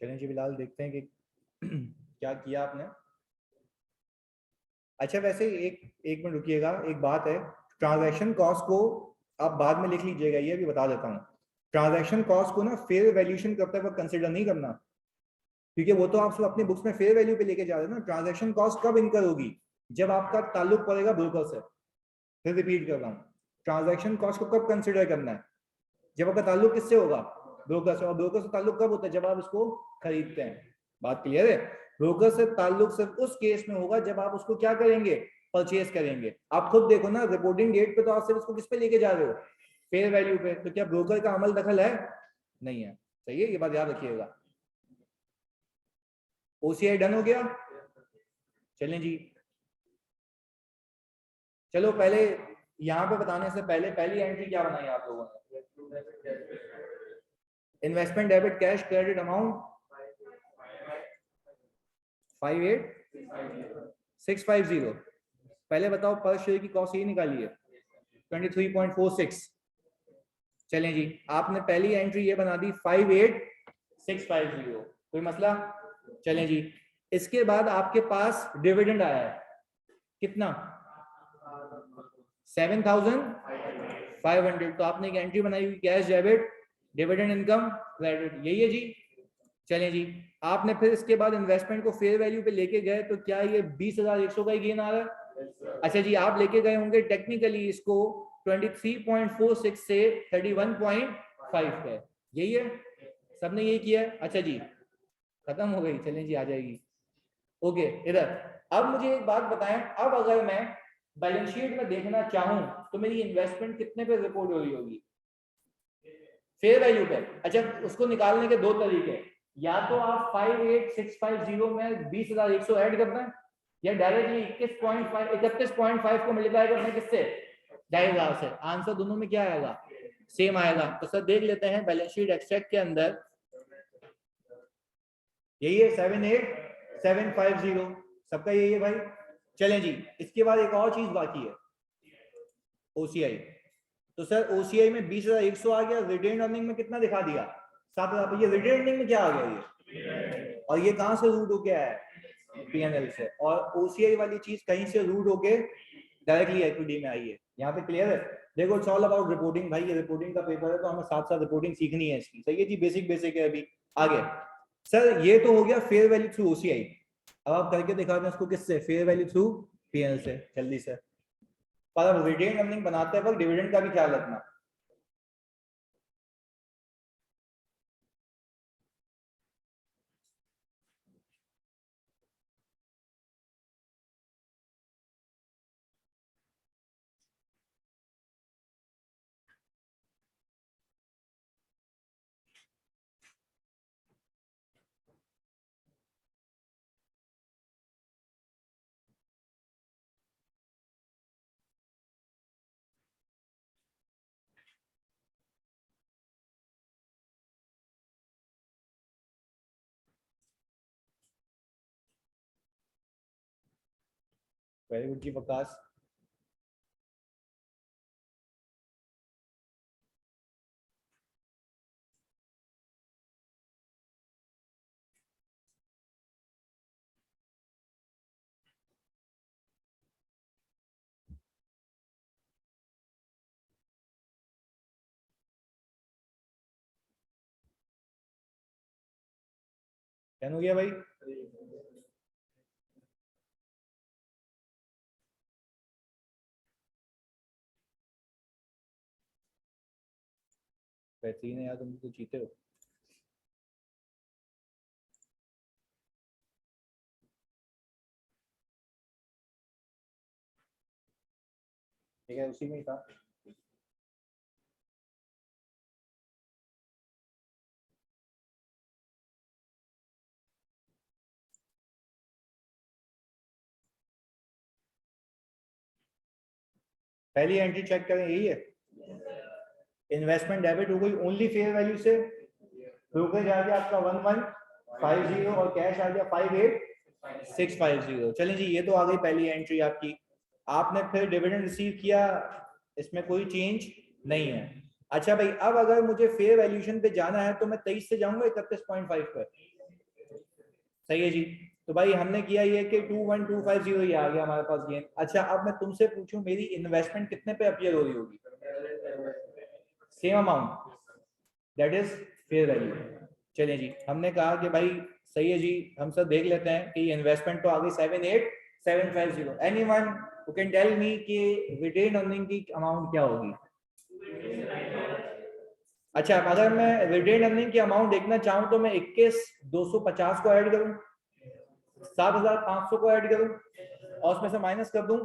चलें जी, फिलहाल देखते हैं कि क्या किया आपने। अच्छा वैसे एक मिनट रुकिएगा, एक बात है, ट्रांजैक्शन कॉस्ट को आप बाद में लिख लीजिएगा, ये भी बता देता हूँ। ट्रांजैक्शन कॉस्ट को ना फेयर वैल्यूएशन करते वक्त कंसिडर नहीं करना, क्योंकि वो तो आप सब अपने बुक्स में फेयर वैल्यू पे लेके जा रहे हैं ना। ट्रांजैक्शन कॉस्ट कब इनकर होगी? जब आपका ताल्लुक पड़ेगा ब्रोकर से। फिर रिपीट कर रहा हूँ, ट्रांजैक्शन कॉस्ट को कब कंसिडर करना है? जब आपका ताल्लुक किससे होगा? ब्रोकर से। और ब्रोकर से ताल्लुक कब होता है? जब आप इसको खरीदते हैं। बात क्लियर है? ब्रोकर से ताल्लुक सिर्फ उस केस में होगा जब आप उसको क्या करेंगे? परचेज करेंगे। आप खुद देखो ना, रिपोर्टिंग डेट पे तो आप सिर्फ इसको किस पे लेके जा रहे हो? फेयर वैल्यू पे। तो क्या ब्रोकर का अमल दखल है? नहीं है। सही है, ये बात याद रखिएगा। ओसीआई डन हो गया? चलें जी, चलो पहले यहाँ पे बताने से पहले पहली एंट्री क्या बनाई आप लोगों ने? Investment debit cash credit amount 58650। पहले बताओ पर शेयर की कॉस्ट ये निकाली है 23.46। चलें जी, आपने पहली एंट्री ये बना दी 58650, कोई मसला? चलें जी, इसके बाद आपके पास डिविडेंड आया है कितना? 7500। तो आपने एक एंट्री बनाई हुई cash debit dividend income credit, यही है जी। चलें जी, आपने फिर इसके बाद इन्वेस्टमेंट को फेयर वैल्यू पे लेके गए, तो क्या ये 20,100 का ही गेन आ रहा है? अच्छा जी, आप लेके गए होंगे टेक्निकली इसको 23.46 से 31.5 पे, यही है? सबने यही किया है? अच्छा जी, खत्म हो गई। चलें जी, आ जाएगी। ओके, इधर अब मुझे एक बात बताएं, अब अगर मैं बैलेंस शीट में देखना चाहूं तो मेरी इन्वेस्टमेंट कितने पे रिपोर्ट हो रही होगी? फेयर वैल्यू पे। अच्छा, उसको निकालने के दो तरीके, या तो आप 58650 में 20,100 ऐड करना है, या डायरेक्टली 31.5 को मल्टीप्लाई करना है किससे? 2,500 से। आंसर दोनों में क्या आएगा? सेम आएगा। तो सर देख लेते हैं बैलेंस शीट एक्सट्रैक्ट के अंदर, यही है 78750, सबका यही है भाई। चलें जी, इसके बाद एक और चीज बाकी है, ओसीआई। तो सर ओसीआई में 20,100 आ गया, रिटेन अर्निंग में कितना दिखा दिया? 7,000। ये रिटेन अर्निंग में क्या आ गया? ये और ये कहां से रूट होके आया है? पीएनएल से। और ओसीआई वाली चीज कहीं से रूट होके डायरेक्टली इक्विटी में आई है। यहाँ पे क्लियर है? देखो, इट्स ऑल अबाउट रिपोर्टिंग भाई, ये रिपोर्टिंग का पेपर है तो हमें साथ साथ रिपोर्टिंग सीखनी है इसकी। सही है जी, बेसिक बेसिक है अभी। आगे सर, ये तो हो गया फेयर वैल्यू थ्रू ओसीआई। अब आप करके दिखा दें उसको किससे? फेयर वैल्यू थ्रू पीएनएल से, जल्दी से। पर अब रिटेन अर्निंग बनाते वक्त डिविडेंड का भी ख्याल रखना। वेरी गुड जी प्रकाश। क्या हो गया भाई? बेहतरीन है यार, तुम तो जीते हो। ठीक है, उसी में ही था। पहली एंट्री चेक करें, यही है। इन्वेस्टमेंट डेबिट हो गई ओनली फेयर वैल्यू से, ब्रोकरेज आ गया आपका 1150 और कैश आ गया 58650। चलें जी, ये तो आ गई पहली एंट्री आपकी। आपने फिर डिविडेंड रिसीव किया, इसमें कोई चेंज नहीं है। अच्छा भाई, अब अगर मुझे फेयर वैल्यूएशन पे जाना है तो मैं 23 से जाऊंगा 31.5 पर। सही है जी। तो भाई हमने किया ये कि 21250 ही आ गया हमारे पास गेन। अच्छा अब मैं तुमसे पूछूं मेरी इन्वेस्टमेंट कितने पे अपीयर हो रही होगी? Same amount, that is fair value. चलिए जी, हमने कहा कि भाई सही है जी, हम सब देख लेते हैं कि इन्वेस्टमेंट तो आ गई 78750। Anyone who can tell me कि रिटेन अर्निंग की अमाउंट क्या होगी? अच्छा अगर मैं रिटेन अर्निंग की अमाउंट देखना चाहूं तो मैं 21,250 को ऐड करूं, 7,500 को ऐड करूं और उसमें से माइनस कर दूं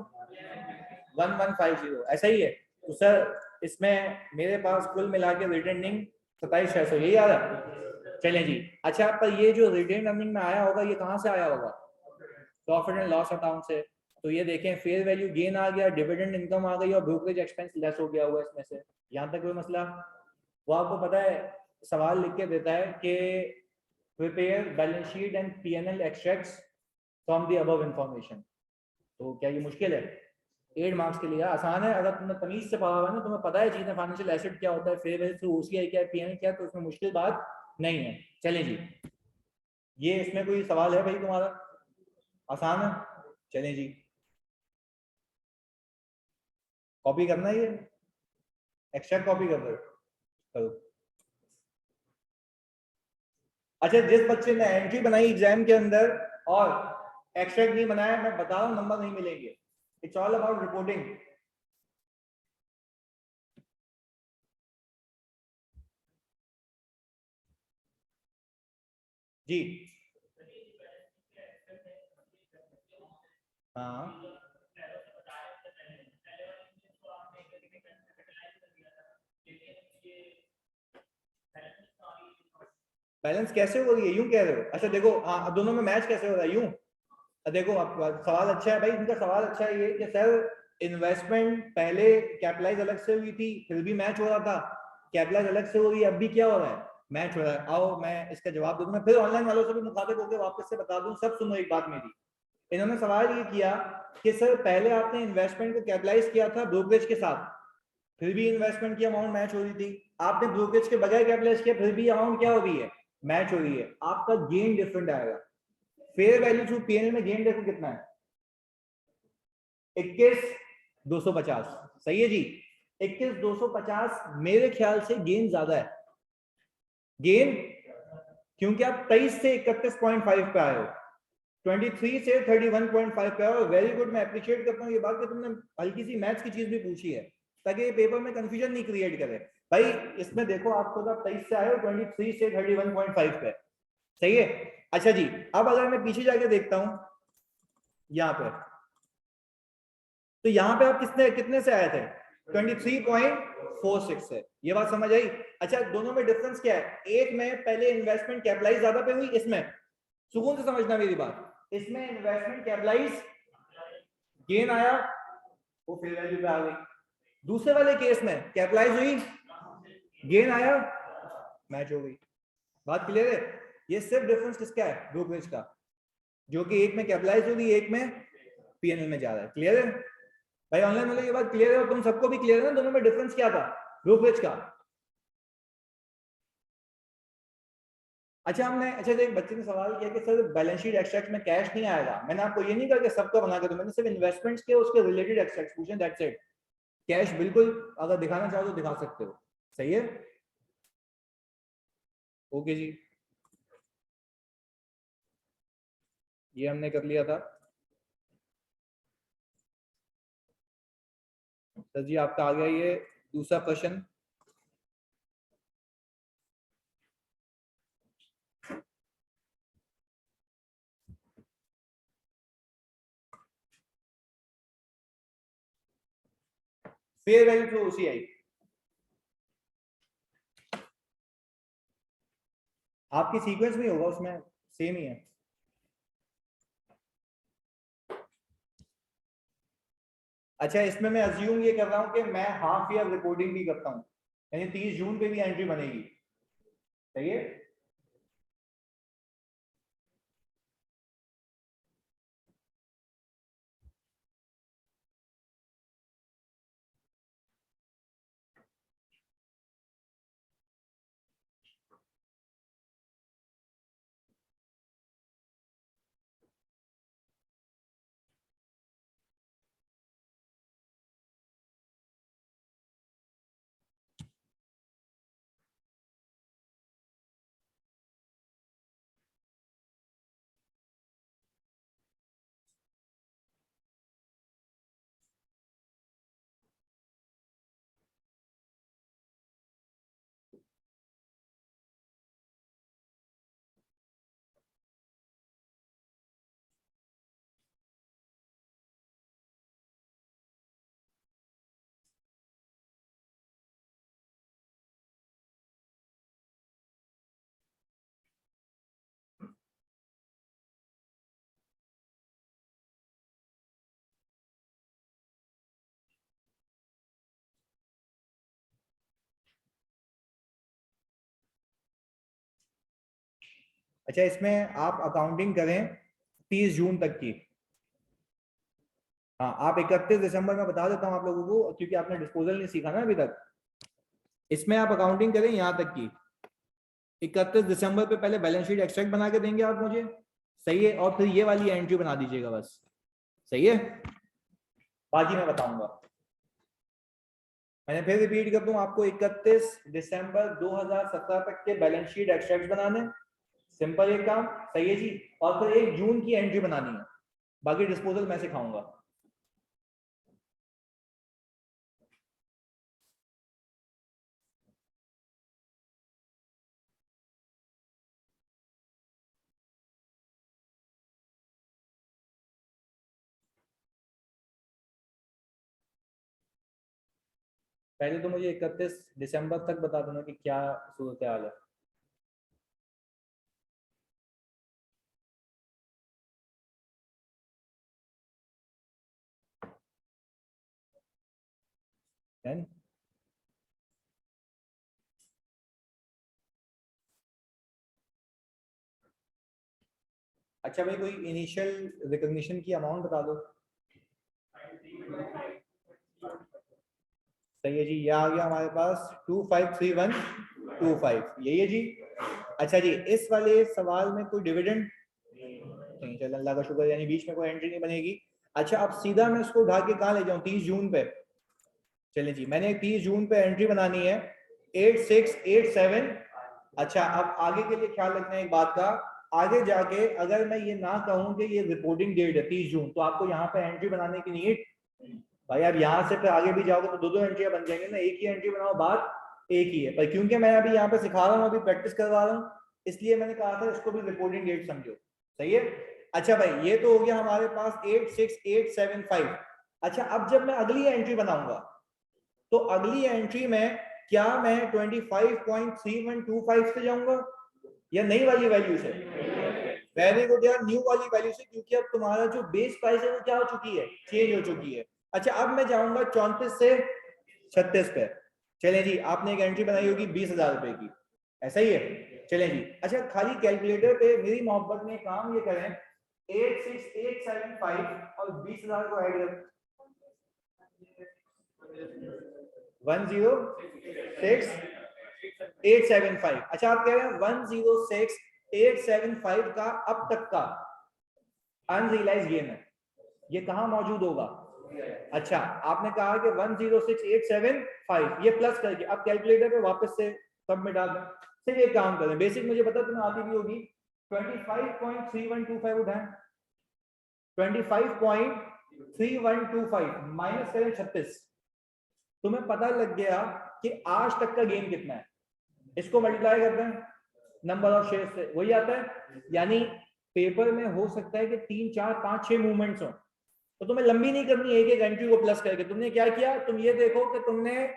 1150, ऐसा ही है? तो सर इसमें मेरे पास कुल मिला के रिटेनिंग 27,600 यही आ रहा है। चलें जी, अच्छा पर ये जो रिटेन अर्निंग में आया होगा ये कहाँ से आया होगा? प्रॉफिट एंड लॉस अकाउंट से। तो ये देखें फेयर वैल्यू गेन आ गया, डिविडेंड इनकम आ गई और ब्रोकरेज एक्सपेंस लेस हो गया हुआ इसमें से। यहाँ तक कोई मसला? वो आपको पता है सवाल लिख के देता है कि prepare balance sheet and PNL extracts from the above information. तो क्या ये मुश्किल है? 8 मार्क्स के लिए आसान है, अगर तुमने तमीज से पढ़ा हुआ है ना, तुम्हें पता है चीजें, फाइनेंशियल एसेट क्या होता है, फेयर वैल्यू थ्रू ओसीआई क्या है, पीएनएल क्या है, तो उसमें मुश्किल बात नहीं है। चलें जी, ये इसमें कोई सवाल है भाई तुम्हारा? आसान है। चलें जी, कॉपी करना है ये, एक्स्ट्रा कॉपी कर दो, करो। अच्छा जिस बच्चे ने एंट्री बनाई एग्जाम के अंदर और एक्स्ट्रैक्ट नहीं बनाया, मैं बता रहा हूं नंबर नहीं मिलेंगे। It's all about reporting. जी हाँ, बैलेंस कैसे हो रही है यूं कह रहे हो? अच्छा देखो हाँ, दोनों में मैच कैसे हो रहा है यूं? देखो आप सवाल अच्छा है भाई, इनका सवाल अच्छा है ये कि सर इन्वेस्टमेंट पहले कैपिटलाइज अलग से हुई थी फिर भी मैच हो रहा था, कैपिटलाइज अलग से हो रही है अब भी क्या हो रहा है, मैच हो रहा है। आओ मैं इसका जवाब दे दूं, मैं फिर ऑनलाइन वालों से भी मुखातिब होकर वापस से बता दूं, सब सुनो एक बात मेरी। इन्होंने सवाल ये किया कि सर पहले आपने इन्वेस्टमेंट को कैपिटलाइज किया था ब्रोकरेज के साथ, फिर भी इन्वेस्टमेंट की अमाउंट मैच हो रही थी। आपने ब्रोकरेज के बगैर कैपिटलाइज किया फिर भी अमाउंट क्या हो रही है, मैच हो रही है। आपका गेन डिफरेंट आएगा। फेयर वैल्यू थ्रू पीएनएल में गेन देखो कितना है, 21,250। सही है जी, 21,250 मेरे ख्याल से गेन ज्यादा है। गेन क्योंकि आप 23 से 31.5 पे आए हो, 23 से 31.5 पे आए हो। वेरी गुड, मैं अप्रिशिएट करता हूँ ये बात कि तुमने हल्की सी मैथ्स की चीज भी पूछी है ताकि ये पेपर में कंफ्यूजन नहीं क्रिएट करे। भाई इसमें देखो आप खुद आप 23 से आए हो, 23 से 31.5 पे। सही है। अच्छा जी, अब अगर मैं पीछे जाके देखता हूं यहाँ पे, तो यहाँ पे आप कितने कितने से आए थे? 23.46 से। ये बात समझ आई? अच्छा दोनों में डिफरेंस क्या है? एक में पहले इन्वेस्टमेंट कैपिटलाइज ज्यादा पे हुई, इसमें सुकून से समझना मेरी बात, इसमें इन्वेस्टमेंट कैपिटलाइज गेन आया, वो फेयर वैल्यू पे आ गई। दूसरे वाले केस में कैपिटलाइज हुई, गेन आया, मैच हो गई। बात क्लियर है? ये सिर्फ डिफरेंस किसका है? ब्रोकरेज का, जो कि एक में कैपिटलाइज होगी एक में पीएनएल में जा रहा है। क्लियर है भाई? ऑनलाइन वाले ये बात क्लियर है और तुम सबको भी क्लियर है ना दोनों में डिफरेंस क्या था ब्रोकरेज का? अच्छा हमने, अच्छा एक बच्चे ने सवाल किया कि सर बैलेंस शीट एक्सट्रैक्ट में कैश नहीं आएगा। मैंने आपको ये नहीं कहा कि सबका बना के दो, मैंने सिर्फ इन्वेस्टमेंट्स के उसके रिलेटेड एक्सट्रैक्ट पूछे, दैट्स इट। कैश बिल्कुल अगर दिखाना चाहो तो दिखा सकते हो। सही है, ओके जी, ये हमने कर लिया था। सर जी आपका आ गया ये दूसरा question. Fair value through OCI आपकी सीक्वेंस में होगा, उसमें सेम ही है। अच्छा इसमें मैं अज्यूम ये कर रहा हूं कि मैं हाफ ईयर रिपोर्टिंग भी करता हूं, यानी 30 जून पे भी एंट्री बनेगी। सही है। अच्छा, इसमें आप अकाउंटिंग करें 30 जून तक की। हाँ, आप 31 दिसंबर में बता देता हूँ आप लोगों को, क्योंकि आपने डिस्पोजल नहीं सीखा ना अभी तक। इसमें आप अकाउंटिंग करें यहाँ तक की 31 दिसंबर पे पहले बैलेंस शीट एक्सट्रैक्ट बना के देंगे आप मुझे, सही है, और फिर ये वाली एंट्री बना दीजिएगा बस, सही है। बाकी मैं बताऊंगा। मैंने फिर रिपीट कर दूं आपको, 31 दिसंबर 2017 तक के बैलेंस शीट एक्सट्रैक्ट बनाने, सिंपल एक काम, सही है जी। और फिर 1 जून की एंट्री बनानी है, बाकी डिस्पोजल मैं सिखाऊंगा। पहले तो मुझे 31 दिसंबर तक बता देना कि क्या सूरत हाल है। Then, अच्छा भाई, कोई इनिशियल रिकॉग्निशन की अमाउंट बता दो। सही है जी, ये आ गया हमारे पास 253125, यही है जी। अच्छा जी, इस वाले सवाल में कोई डिविडेंड नहीं, चल अल्लाह का शुक्र, यानी बीच में कोई एंट्री नहीं बनेगी। अच्छा, अब सीधा मैं इसको उठा के कहाँ ले जाऊँ, 30 जून पे। चलिए जी, मैंने 30 जून पे एंट्री बनानी है 8687। अच्छा, अब आगे के लिए ख्याल रखना है एक बात का, आगे जाके अगर मैं ये ना कहूं कि ये रिपोर्टिंग डेट है 30 जून, तो आपको यहाँ पे एंट्री बनाने की नीड, भाई आप यहाँ से फिर आगे भी जाओगे तो 2-2 एंट्रियां बन जाएंगे ना, एक ही एंट्री बनाओ, बात एक ही है। पर क्योंकि मैं अभी यहाँ पे सिखा रहा हूँ, अभी प्रैक्टिस करवा रहा हूँ, इसलिए मैंने कहा था इसको भी रिपोर्टिंग डेट समझो, सही है। अच्छा भाई, ये तो हो गया हमारे पास 86875। अच्छा, अब जब मैं अगली एंट्री बनाऊंगा, तो अगली एंट्री में क्या मैं 25.3125 से जाऊंगा या नई वाली वैल्यू से? वेरी गुड यार, न्यू वाली वैल्यू से, क्योंकि अब तुम्हारा जो बेस प्राइस है वो क्या हो चुकी है, चेंज हो चुकी है। अच्छा, अब मैं जाऊंगा 34 से 36 पे। चले जी, आपने एक एंट्री बनाई होगी 20,000 रुपए की, ऐसा ही है। चले जी, अच्छा खाली कैलकुलेटर पे मेरी मोहब्बत में काम ये करें, 86875 और 20,000 को ऐड कर 106,875। अच्छा, आप कह रहे हैं 106,875 का अब तक का अनरियलाइज गेन है, ये कहां मौजूद होगा? अच्छा, आपने कहा कि 106,875, ये प्लस करके अब कैलकुलेटर पे वापस से सब में डाल दें। सिर्फ एक काम करें, बेसिक मुझे पता तुम्हें आती भी होगी, 25.3125 उठाएं, 25.3125 माइनस करें 36, तुम्हें पता लग गया कि आज तक का गेन कितना है। इसको मल्टीप्लाई करते हैं नंबर ऑफ शेयर से, वही आता है। यानी पेपर में हो सकता है कि 3 4 5 6 मूवमेंट्स हो, तो तुम्हें लंबी नहीं करनी एक एक एंट्री को प्लस करके। तुमने क्या किया, तुम ये देखो कि तुमने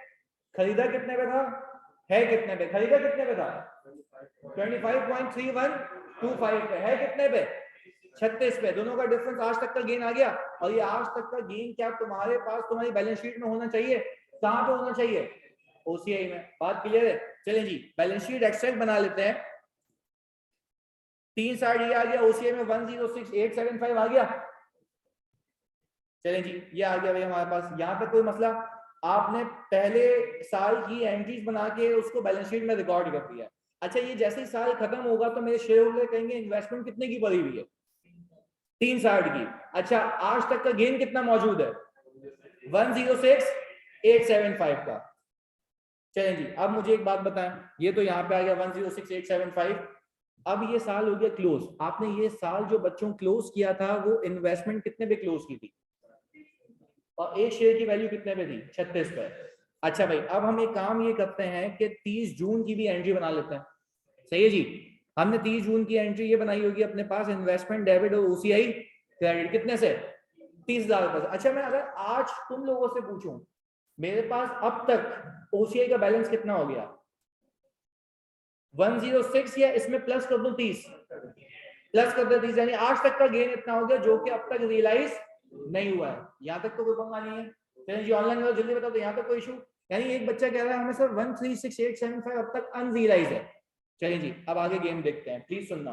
खरीदा कितने पे था, है कितने पे, खरीदा कितने पे था 25.3125 पे, है कितने पे 36 पे, दोनों का डिफरेंस आज तक का गेन आ गया। और ये आज तक का गेन क्या तुम्हारे पास तुम्हारी बैलेंस शीट में होना चाहिए? कहां पे होना चाहिए? ओसीआई में। बात क्लियर है? चलें जी, बैलेंस शीट एक्सट्रैक्ट बना लेते हैं। 3 साइड ये आ गया, ओसीआई में 106,875 आ गया। चलें जी, ये आ गया भाई हमारे पास, यहाँ पे कोई मसला? आपने पहले साल की एंट्रीज बना के उसको बैलेंस शीट में रिकॉर्ड कर दिया। अच्छा, ये जैसे ही साल खत्म होगा तो मेरे शेयर होल्डर कहेंगे इन्वेस्टमेंट कितने की पड़ी हुई है, 360 की। अच्छा, आज तक का गेन कितना मौजूद है, 106,875 का। चलें जी, अब मुझे एक बात बताएं, ये तो यहाँ पे आ गया 106,875। अब ये साल हो गया क्लोज, आपने ये साल जो बच्चों क्लोज किया था वो इन्वेस्टमेंट कितने पे क्लोज की थी, और एक शेयर की वैल्यू कितने पे थी, 36 पे। अच्छा भाई, अब हम एक काम ये करते हैं कि 30 जून की भी एंट्री बना लेते हैं, सही है जी। हमने 30 जून की एंट्री ये बनाई होगी अपने पास, इन्वेस्टमेंट डेबिट और ओसीआई क्रेडिट कितने से, 30,000 रुपए से। अच्छा, मैं अगर आज तुम लोगों से पूछूं मेरे पास अब तक ओसीआई का बैलेंस कितना हो गया, 106, या इसमें प्लस कर दूं 30, प्लस कर दे 30, यानी आज तक का गेन इतना हो गया जो कि अब तक रियलाइज नहीं हुआ है। यहाँ तक तो कोई पंगा नहीं है। चलिए जी, ऑनलाइन करो जल्दी बताओ, तो यहाँ तक कोई इशू? यानी एक बच्चा कह रहा है हमें सर 136,875 अब तक अनरियलाइज है। चलिए जी, अब आगे गेम देखते हैं, प्लीज सुनना।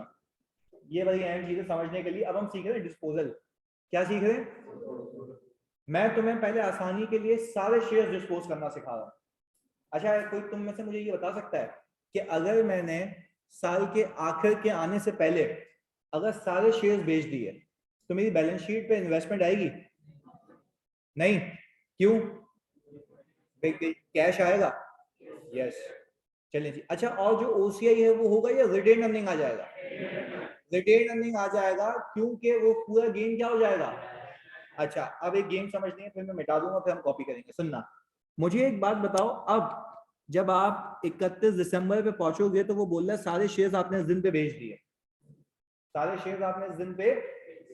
ये वाली अहम चीजें समझने के लिए अब हम सीख रहे हैं डिस्पोजल। क्या सीख रहे हैं? मैं तुम्हें पहले आसानी के लिए सारे शेयर्स डिस्पोज करना सिखा रहा हूं। अच्छा, कोई तुम में से मुझे ये बता सकता है कि अगर मैंने साल के आखिर के आने से पहले अगर सारे शेयर्स बेच दिए तो मेरी बैलेंस शीट पे इन्वेस्टमेंट आएगी? नहीं। क्यों? कैश आएगा। यस, चलिए जी। अच्छा, और जो ओसीआई है वो होगा या रिटेन अर्निंग आ जाएगा? रिटेन अर्निंग आ जाएगा, क्योंकि वो पूरा गेन क्या हो जाएगा? अच्छा, अब एक गेम समझनी है, फिर मैं मिटा दूंगा, फिर हम कॉपी करेंगे। सुनना, मुझे एक बात बताओ, अब जब आप 31 दिसंबर पे पहुंचोगे तो वो बोल रहा है सारे शेयर्स आपने इस दिन पे बेच दिए, सारे शेयर्स आपने इस दिन पे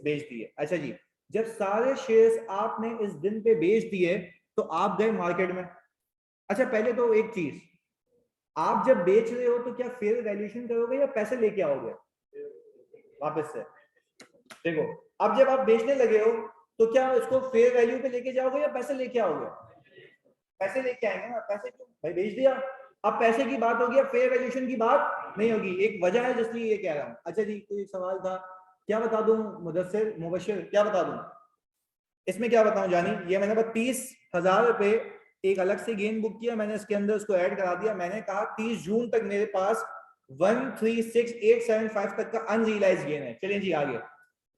बेच दिए। अच्छा जी, जब सारे शेयर्स आपने इस दिन पे बेच दिए तो आप गए मार्केट में। अच्छा, पहले तो एक चीज, आप जब बेच रहे हो तो क्या फेयर वैल्यूएशन करोगे या पैसे लेके आओगे वापस से? देखो, अब जब आप बेचने लगे हो तो क्या उसको फेयर वैल्यू पे लेके जाओगे या पैसे लेके आओगे? पैसे लेके आएंगे ना। पैसे क्यों भाई? बेच दिया, अब पैसे की बात होगी, अब फेयर वैल्यूएशन की बात नहीं होगी। एक वजह है जिसलिए ये कह रहा हूं। अच्छा जी, कोई सवाल था? क्या बता दूं मुदस्सिर, मुबशिर, क्या बता दूं? इसमें क्या बताऊं जानी, ये मैंने बस 30,000 रुपए एक अलग से गेन बुक किया, मैंने इसके अंदर उसको ऐड करा दिया। मैंने कहा 30 जून तक मेरे पास 136875 तक का अनरियलाइज गेन है। चलिए जी आगे।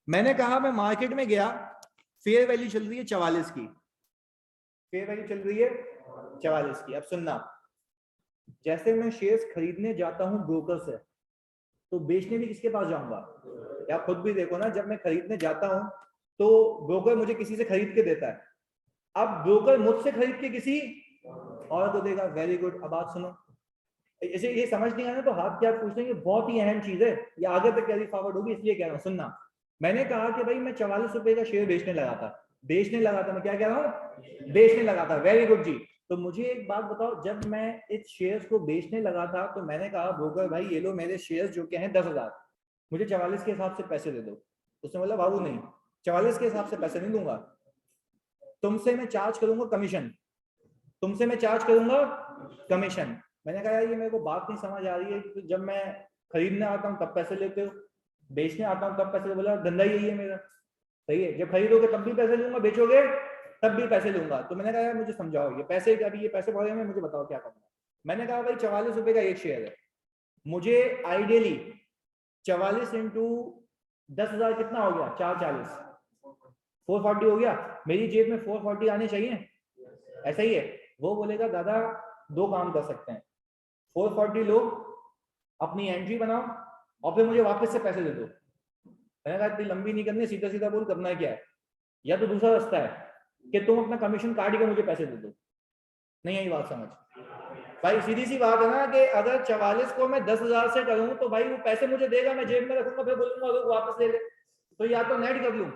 मैंने कहा मैं मार्केट में गया, फेयर वैल्यू चल रही है 44 की, फेयर वैल्यू चल रही है 44 की। अब सुनना, जैसे मैं शेयर्स खरीदने जाता हूं ब्रोकर से, तो बेचने भी किसके पास जाऊंगा? या खुद भी देखो ना, जब मैं खरीदने जाता हूं तो ब्रोकर मुझे किसी से खरीद के देता है, अब ब्रोकर मुझसे खरीद के किसी और को देगा। Very good. अब बात सुनो, इसे ये समझ नहीं आना तो हाथ क्या पूछ लेंगे, बहुत ही अहम चीज है, ये आगे तक कैरी फॉरवर्ड होगी, इसलिए कह रहा हूं। सुनना, मैंने कहा कि भाई मैं 44 रुपए का शेयर बेचने लगा था, बेचने लगा था, मैं क्या कह रहा हूँ? बेचने लगा था। वेरी गुड जी। तो मुझे एक बात बताओ, जब मैं इस शेयर्स को बेचने लगा था तो मैंने कहा ब्रोकर भाई ये लो मेरे शेयर्स जो के हैं 10,000, मुझे 44 के हिसाब से पैसे दे दो। उसने बोला बाबू नहीं, 44 के हिसाब से पैसे नहीं दूंगा, तुमसे मैं चार्ज करूंगा कमीशन, तुमसे मैं चार्ज करूंगा कमीशन। मैंने कहा यार ये मेरे को बात नहीं समझ आ रही है कि जब मैं खरीदने आता हूँ तब पैसे लेते हो, बेचने आता हूँ तब पैसे। बोला धंधा यही है मेरा। सही है, जब खरीदोगे तब भी पैसे लूंगा, बेचोगे तब भी पैसे लूंगा। तो मैंने कहा यार मुझे समझाओ, ये पैसे अभी ये पैसे भरे हैं, मुझे बताओ क्या करना है। मैंने कहा भाई 44 रुपए का एक शेयर है, मुझे आइडियली 44 इंटू 10,000 कितना हो गया? 440, 440 हो गया। मेरी जेब में 440 आने चाहिए, ऐसा ही है। वो बोलेगा दादा दो काम कर सकते हैं, 440 लो, अपनी एंट्री बनाओ और फिर मुझे वापस से पैसे दे दो। मैंने कहा इतनी लंबी नहीं करनी, सीधा सीधा बोल करना है क्या है, या तो दूसरा रास्ता है कि तुम अपना कमीशन काट के मुझे पैसे दे दो। नहीं आई बात समझ? भाई सीधी सी बात है ना कि अगर 44 को मैं 10,000 से करूं तो भाई वो पैसे मुझे देगा, मैं जेब में रखूंगा, फिर बोलूंगा वापस ले ले। तो या तो नेट कर लूं,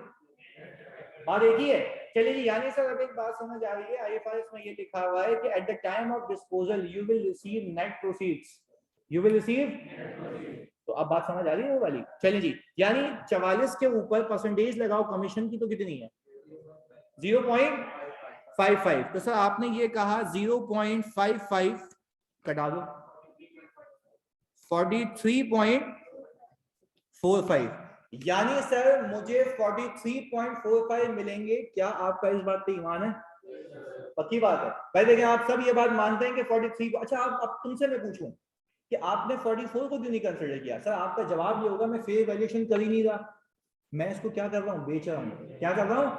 बात एक ही है। चलिए जी, यानी सर अब एक बात समझ आ रही है, आईएफआरएस में ये लिखा हुआ है कि eight the time of disposal you will receive net proceeds, you will receive. तो अब बात समझ आ रही है वो वाली? चलिए जी, यानी 44 के ऊपर परसेंटेज लगाओ कमीशन की तो कितनी है? 0.55। तो सर आपने ये कहा 0.55 कटा दो, 43.45, यानी सर मुझे 43.45 मिलेंगे। क्या आपका इस बात पे ईमान है? पक्की बात है भाई। देखिए आप सब ये बात मानते हैं कि 43। अच्छा, अब तुमसे मैं पूछूं कि आपने 44 को क्यों नहीं कंसिडर किया? सर आपका जवाब ये होगा मैं फेयर वैल्यूएशन कर ही नहीं रहा, मैं इसको क्या कर रहा हूँ? बेच रहा हूँ। क्या कर रहा हूँ?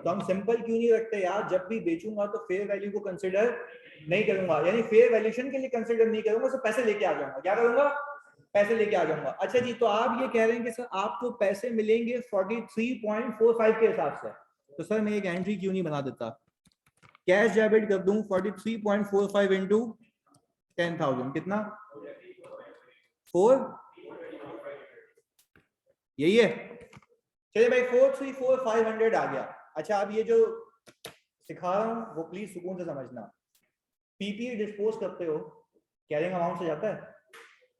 तो हम सिंपल क्यों नहीं रखते यार, जब भी बेचूंगा तो फेयर वैल्यू को कंसिडर नहीं करूंगा, यानी फेयर वैल्यूएशन के लिए कंसिडर नहीं करूंगा, तो पैसे लेके आ जाऊंगा। क्या करूंगा? पैसे लेके आ जाऊंगा। अच्छा जी, तो आप ये कह रहे हैं कि सर आपको पैसे मिलेंगे 43.45 के हिसाब से, तो सर मैं एक एंट्री क्यों नहीं बना देता, कैश डेबिट कर दूं 43.45 इंटू 10,000, कितना? 4, यही है। चलिए भाई 434,500 आ गया। अच्छा, अब ये जो सिखा रहा हूं वो प्लीज सुकून से समझना। पीपी डिस्पोज करते हो, कैरिंग अमाउंट से जाता है,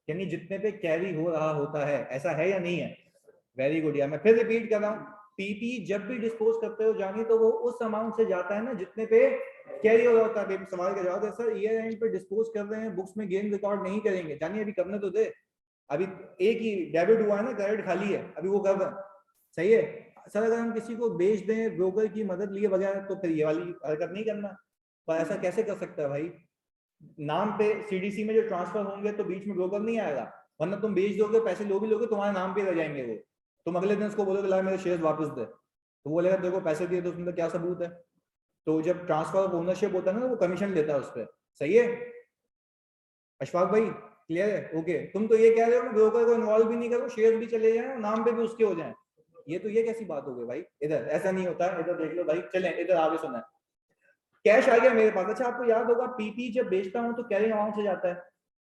यानी जितने पे कैरी हो रहा होता है, ऐसा है या नहीं है? वेरी गुड यार, मैं फिर रिपीट कर रहा हूँ, पीपी जब भी डिस्पोज करते हो जानिए तो वो उस अमाउंट से जाता है ना जितने पे कैरी हो रहा होता है। सवाल का जवाब है सर ईयर एंड पे डिस्पोज कर रहे हैं, बुक्स में गेन रिकॉर्ड नहीं करेंगे। जानिए अभी करने तो दे, अभी एक ही डेबिट हुआ है ना, क्रेडिट खाली है, अभी वो कब, सही है सर। अगर हम किसी को बेच दें ब्रोकर की मदद लिए बगैर तो फिर ये वाली हरकत नहीं करना, पर ऐसा कैसे कर सकता है भाई? नाम पे सीडीसी में जो ट्रांसफर होंगे तो बीच में ब्रोकर नहीं आएगा, वरना तुम बेच दोगे, पैसे लो भी लोगे, तुम्हारे नाम पे रह जाएंगे वो, तुम अगले दिन उसको बोलोगे ला मेरे शेयर वापस दे, तो वो बोलेगा तेरे को पैसे दिए तो उसमें क्या सबूत है? तो जब ट्रांसफर ऑफ ओनरशिप होता है ना, वो कमीशन लेता है उस पर, सही है अशफाक भाई? क्लियर है? ओके। तुम तो ये कह रहे हो मैं ब्रोकर को इन्वॉल्व भी नहीं करूं, शेयर भी चले जाए, नाम पे भी उसके हो जाए, ये तो ये कैसी बात हो गई भाई? इधर ऐसा नहीं होता, इधर देख लो भाई, चलें इधर आगे सुना। कैश आ गया मेरे पास, अच्छा आपको याद होगा पीपी जब बेचता हूं तो कैरिंग अमाउंट से जाता है,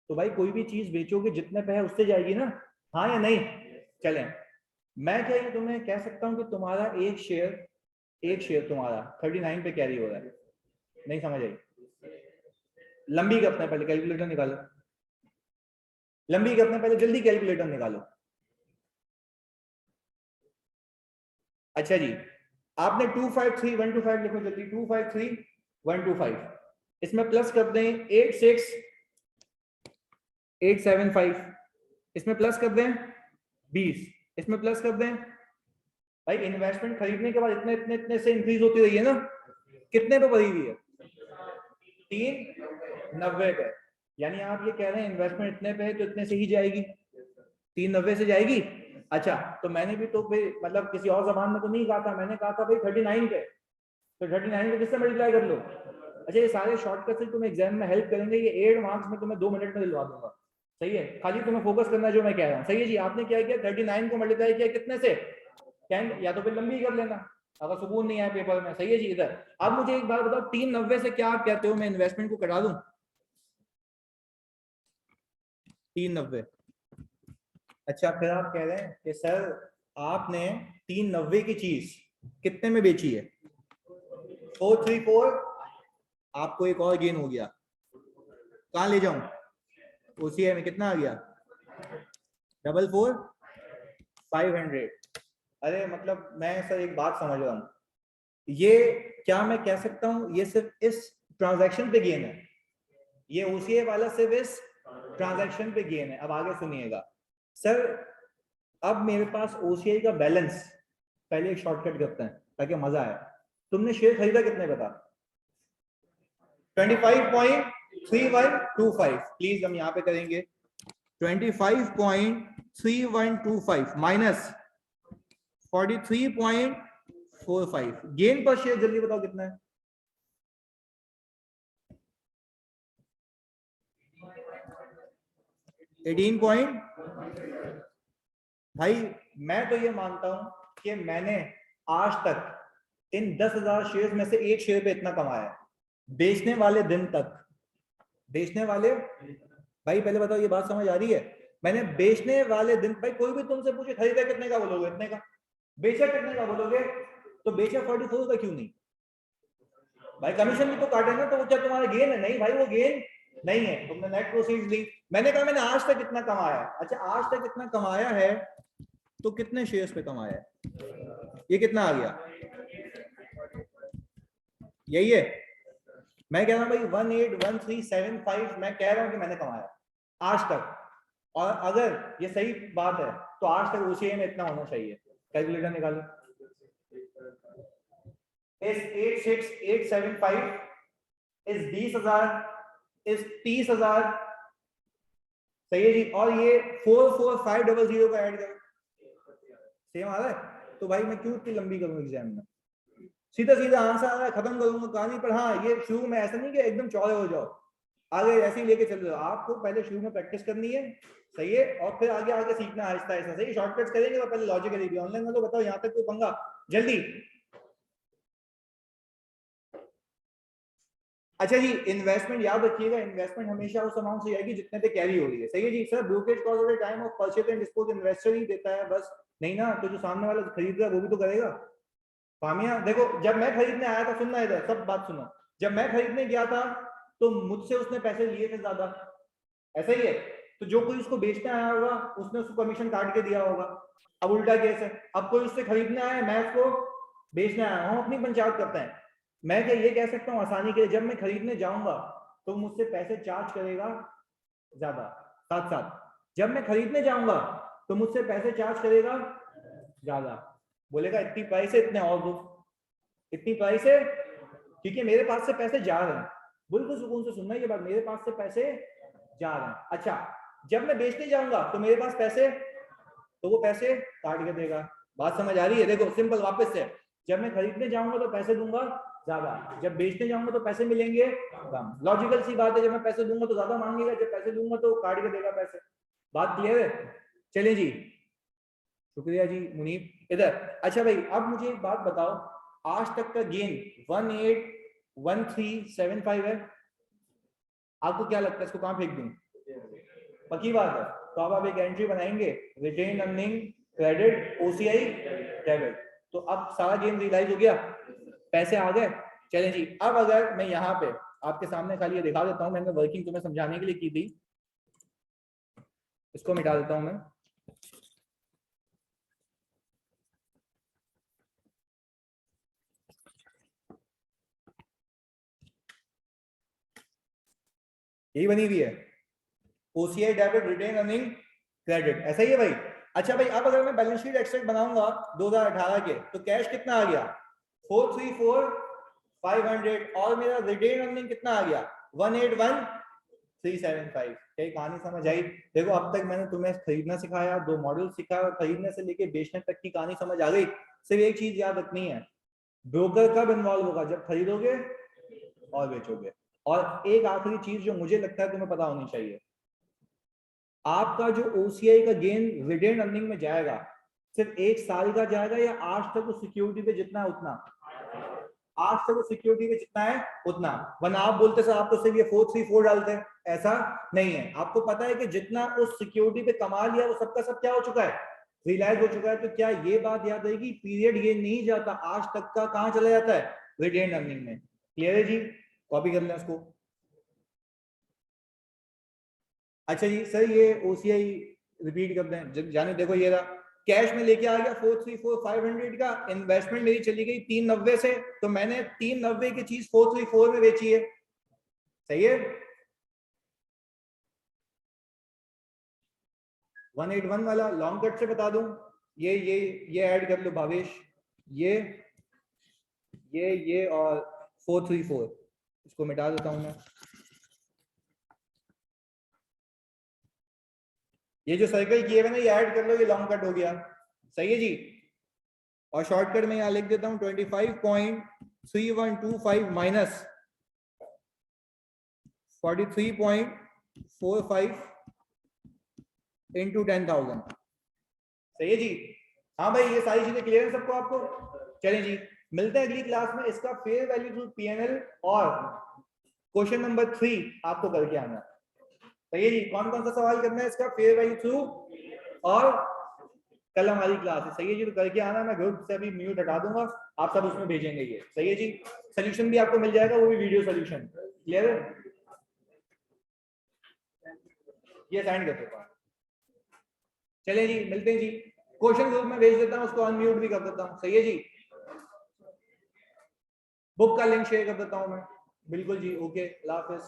तो भाई कोई भी चीज बेचोगे जितने पे है उससे जाएगी ना, हाँ या नहीं? चलें, मैं क्या ये तुम्हें कह सकता हूं कि तुम्हारा एक शेयर तुम्हारा 39 पे कैरी हो रहा है, नहीं समझ आई? लंबी करते हैं, पहले कैलकुलेटर निकालो, लंबी करते हैं, पहले जल्दी कैलकुलेटर निकालो। अच्छा जी, आपने 253125 लिखो जल्दी, 253125, इसमें प्लस कर दें 86875, इसमें प्लस कर दें 20, इसमें प्लस कर दें। भाई इन्वेस्टमेंट खरीदने के बाद इतने इतने इतने से इंक्रीज होती रही है ना, कितने पे बढ़ी हुई है? 390 पे, यानी आप ये कह रहे हैं इन्वेस्टमेंट इतने पे है तो इतने से ही जाएगी, 390 से जाएगी। अच्छा, तो मैंने भी तो भाई मतलब किसी और जबान में तो नहीं कहा था, मैंने कहा था भाई 39 पे, तो 39 पे किससे मल्टीप्लाई कर लो। अच्छा, ये सारे शॉर्टकट से तुम्हें एग्जाम में हेल्प करेंगे, ये 8 मार्क्स में तुम्हें 2 मिनट में दिलवा दूंगा, सही है? खाली तुम्हें फोकस करना है जो मैं कह रहा हूँ, सही है जी? आपने क्या किया, 39 को मल्टीप्लाई किया कितने से, या तो फिर लंबी कर लेना अगर सुकून नहीं आया पेपर में, सही है जी? इधर अब मुझे एक बात बताओ, 390 से क्या आप कहते हो मैं इन्वेस्टमेंट को कटा दूं? 390, अच्छा फिर आप कह रहे हैं कि सर आपने 390 की चीज कितने में बेची है? 434, आपको एक और गेन हो गया, कहां ले जाऊं? ओसीआई में कितना आ गया? 44500। अरे मतलब मैं सर एक बात समझ रहा हूँ, ये क्या मैं कह सकता हूँ ये सिर्फ इस ट्रांजैक्शन पे गेन है, ये ओसीआई वाला सिर्फ इस ट्रांजैक्शन पे गेन है। अब आगे सुनिएगा सर, अब मेरे पास ओसीआई का बैलेंस, पहले एक शॉर्टकट करते हैं ताकि मजा आए। तुमने शेयर खरीदा कितने बता? 25.3125, प्लीज हम यहाँ पे करेंगे 25.3125 माइनस 43.45, गेन पर शेयर जल्दी बताओ कितना है? 18 पॉइंट। भाई मैं तो ये मानता हूं कि मैंने आज तक इन 10,000 शेयर में से एक शेयर पे इतना कमाया है, बेचने वाले दिन तक, बेचने वाले, भाई पहले बताओ ये बात समझ आ रही है? मैंने बेचने वाले दिन, भाई कोई भी तुमसे पूछे खरीदा कितने का बोलोगे इतने का, बेचा कितने का बोलोगे, तो बेचा 44 का क्यों नहीं? भाई कमीशन भी तो काटे ना, तो वो क्या तुम्हारा गेन है? नहीं भाई वो गेन नहीं है, तुमने नेट प्रोसीड्स ली। मैंने कहा मैंने आज तक कितना कमाया है, अच्छा आज तक कितना कमाया है तो कितने शेयर्स पे कमाया है, ये कितना आ गया? यही है, मैं कह रहा हूं भाई 181375 मैं कह रहा हूं कि मैंने कमाया आज तक, और अगर ये सही बात है तो आज तक ओसीआई में इतना होना चाहिए। कैलकुलेटर निकालो, इस 86875 इस 20,000 इस 30,000, सही है जी, और ये 44500 का ऐड करो, सेम आ रहा है? तो भाई मैं क्यों इतनी लंबी करूं एग्जाम में, सीधा सीधा आंसर आ रहा है, खत्म करूंगा कहानी। पर हाँ ये शुरू में ऐसा नहीं कि एकदम चौड़े हो जाओ, आगे ऐसे ही लेके चल रहे हो, आपको पहले शुरू में प्रैक्टिस करनी है, सही है, और फिर आगे आगे सीखना आहिस्ता आहिस्ता, सही। शॉर्टकट्स करेंगे तो पहले लॉजिकली भी, ऑनलाइन में तो बताओ यहाँ तक कोई पंगा जल्दी। अच्छा जी, इन्वेस्टमेंट याद रखिएगा, इन्वेस्टमेंट हमेशा उस अमाउंट से जाएगी जितने पे कैरी हो रही है, सही है जी sir? Brokerage cost at the time of purchase and dispose investor ही देता है बस, नहीं ना, तो जो सामने वाला खरीद रहा है वो भी तो करेगा। फामिया देखो, जब मैं खरीदने आया था, सुनना इधर सब बात सुनो, जब मैं खरीदने गया था तो मुझसे उसने पैसे लिए थे ज्यादा, ऐसा ही है, तो जो कोई उसको बेचने आया होगा उसने उसको कमीशन काट के दिया होगा। अब उल्टा केस है, अब कोई उससे खरीदने आया, मैं उसको बेचने आया हूँ, अपनी पंचायत करते हैं। मैं क्या ये कह सकता हूँ आसानी के लिए, जब मैं खरीदने जाऊंगा तो मुझसे पैसे चार्ज करेगा ज्यादा, साथ साथ, जब मैं खरीदने जाऊंगा तो मुझसे पैसे चार्ज करेगा ज्यादा, बोलेगा इतनी प्राइस है, इतने और दो, इतनी प्राइस है, क्योंकि मेरे पास से पैसे जा रहे हैं। बिल्कुल सुकून से सुनना ये बात, मेरे पास से पैसे जा रहे हैं। अच्छा, जब मैं बेचने जाऊंगा तो मेरे पास पैसे, तो वो पैसे काट के देगा। बात समझ आ रही है? देखो सिंपल वापस से, जब मैं खरीदने जाऊंगा तो पैसे दूंगा ज्यादा, जब बेचने जाऊंगा तो पैसे मिलेंगे कम। लॉजिकल सी बात है, जब मैं पैसे दूंगा तो ज्यादा मांगेगा, जब पैसे दूंगा तो काट के देगा पैसे। बात क्लियर है? चलिए जी, शुक्रिया जी मुनीब इधर। अच्छा भाई, अब मुझे एक बात बताओ, आज तक का गेन 181375 है, आपको क्या लगता है इसको कहां फेंक दूं? पक्की बात है, तो अब आप एक एंट्री बनाएंगे, retain earning credit OCI debit. तो अब सारा गेम रियलाइज हो गया, पैसे आ गए। चलें जी, अब अगर मैं यहाँ पे आपके सामने खाली ये दिखा देता हूँ, मैंने वर्किंग तुम्हें समझाने के लिए की थी, इसको मिटा देता हूं मैं। यही बनी हुई है, OCI debit retain earning credit, ऐसा ही है भाई। अच्छा भाई, अब अगर मैं बैलेंस शीट एक्सट्रैक्ट बनाऊंगा 2018 के, तो कैश कितना आ गया 434,500, और मेरा रिटेन अर्निंग कितना आ गया 181,375। क्या कहानी समझ आई? देखो अब तक मैंने तुम्हें खरीदना सिखाया, 2 मॉडल सिखाया, और खरीदने से लेके बेचने तक की कहानी समझ आ गई। सिर्फ एक चीज याद रखनी है, ब्रोकर कब इन्वॉल्व होगा? जब खरीदोगे और बेचोगे। और एक आखिरी चीज जो मुझे लगता है तुम्हें पता होनी चाहिए, आपका जो ओसीआई का गेन रिटेन अर्निंग में जाएगा, सिर्फ 1 साल का जाएगा, या आज तक उस सिक्योरिटी पे जितना है उतना? आज तक उस सिक्योरिटी पे जितना है उतना। वरना आप बोलते सर आप तो सिर्फ ये 434 डालते हैं, ऐसा नहीं है। आपको पता है कि जितना उस सिक्योरिटी पे कमा लिया वो सबका सब क्या हो चुका है, रियलाइज हो चुका है। तो क्या ये बात याद रहेगी, पीरियड गेन नहीं जाता, आज तक का कहां चला जाता है, रिटेन अर्निंग में। क्लियर है जी? कॉपी कर लें उसको। अच्छा जी सर, ये ओसीआई रिपीट कर दें जाने। देखो ये रहा, कैश में लेके आ गया 434,500 का, इन्वेस्टमेंट मेरी चली गई 390 से, तो मैंने 390 की चीज 434 में बेची है, सही है। 181 वाला लॉन्ग कट से बता दूं, ये ऐड कर लो भावेश, ये और 434, इसको मिटा देता हूं मैं। ये जो सर्कल किए हुए ना, ये ऐड कर लो, ये लॉन्ग कट हो गया, सही है जी। और शॉर्टकट में यहां लिख देता हूं 25.3125 माइनस 43.45 इंटू 10,000, सही है जी। हाँ भाई, ये सारी चीजें क्लियर है सबको आपको? चलें जी, मिलते हैं अगली क्लास में। इसका फेयर वैल्यू थ्रू पीएनएल और क्वेश्चन नंबर 3 आपको करके आना, सही है जी। कौन कौन सा सवाल करना है इसका फेयर वैल्यू थ्रू, और कल हमारी क्लास है, सही है जी। तो करके आना, मैं ग्रुप से अभी म्यूट हटा दूंगा, आप सब उसमें भेजेंगे ये, सही है जी। सोल्यूशन भी आपको मिल जाएगा, वो भी वीडियो सोल्यूशन, क्लियर है? ये साइन कर देता हूं। चलिए जी, मिलते हैं जी। क्वेश्चन ग्रुप में भेज देता हूं, उसको अनम्यूट भी कर देता हूं, सही है जी। बुक का लिंक शेयर कर देता हूं मैं, बिल्कुल जी, ओके, अल्लाह हाफिज।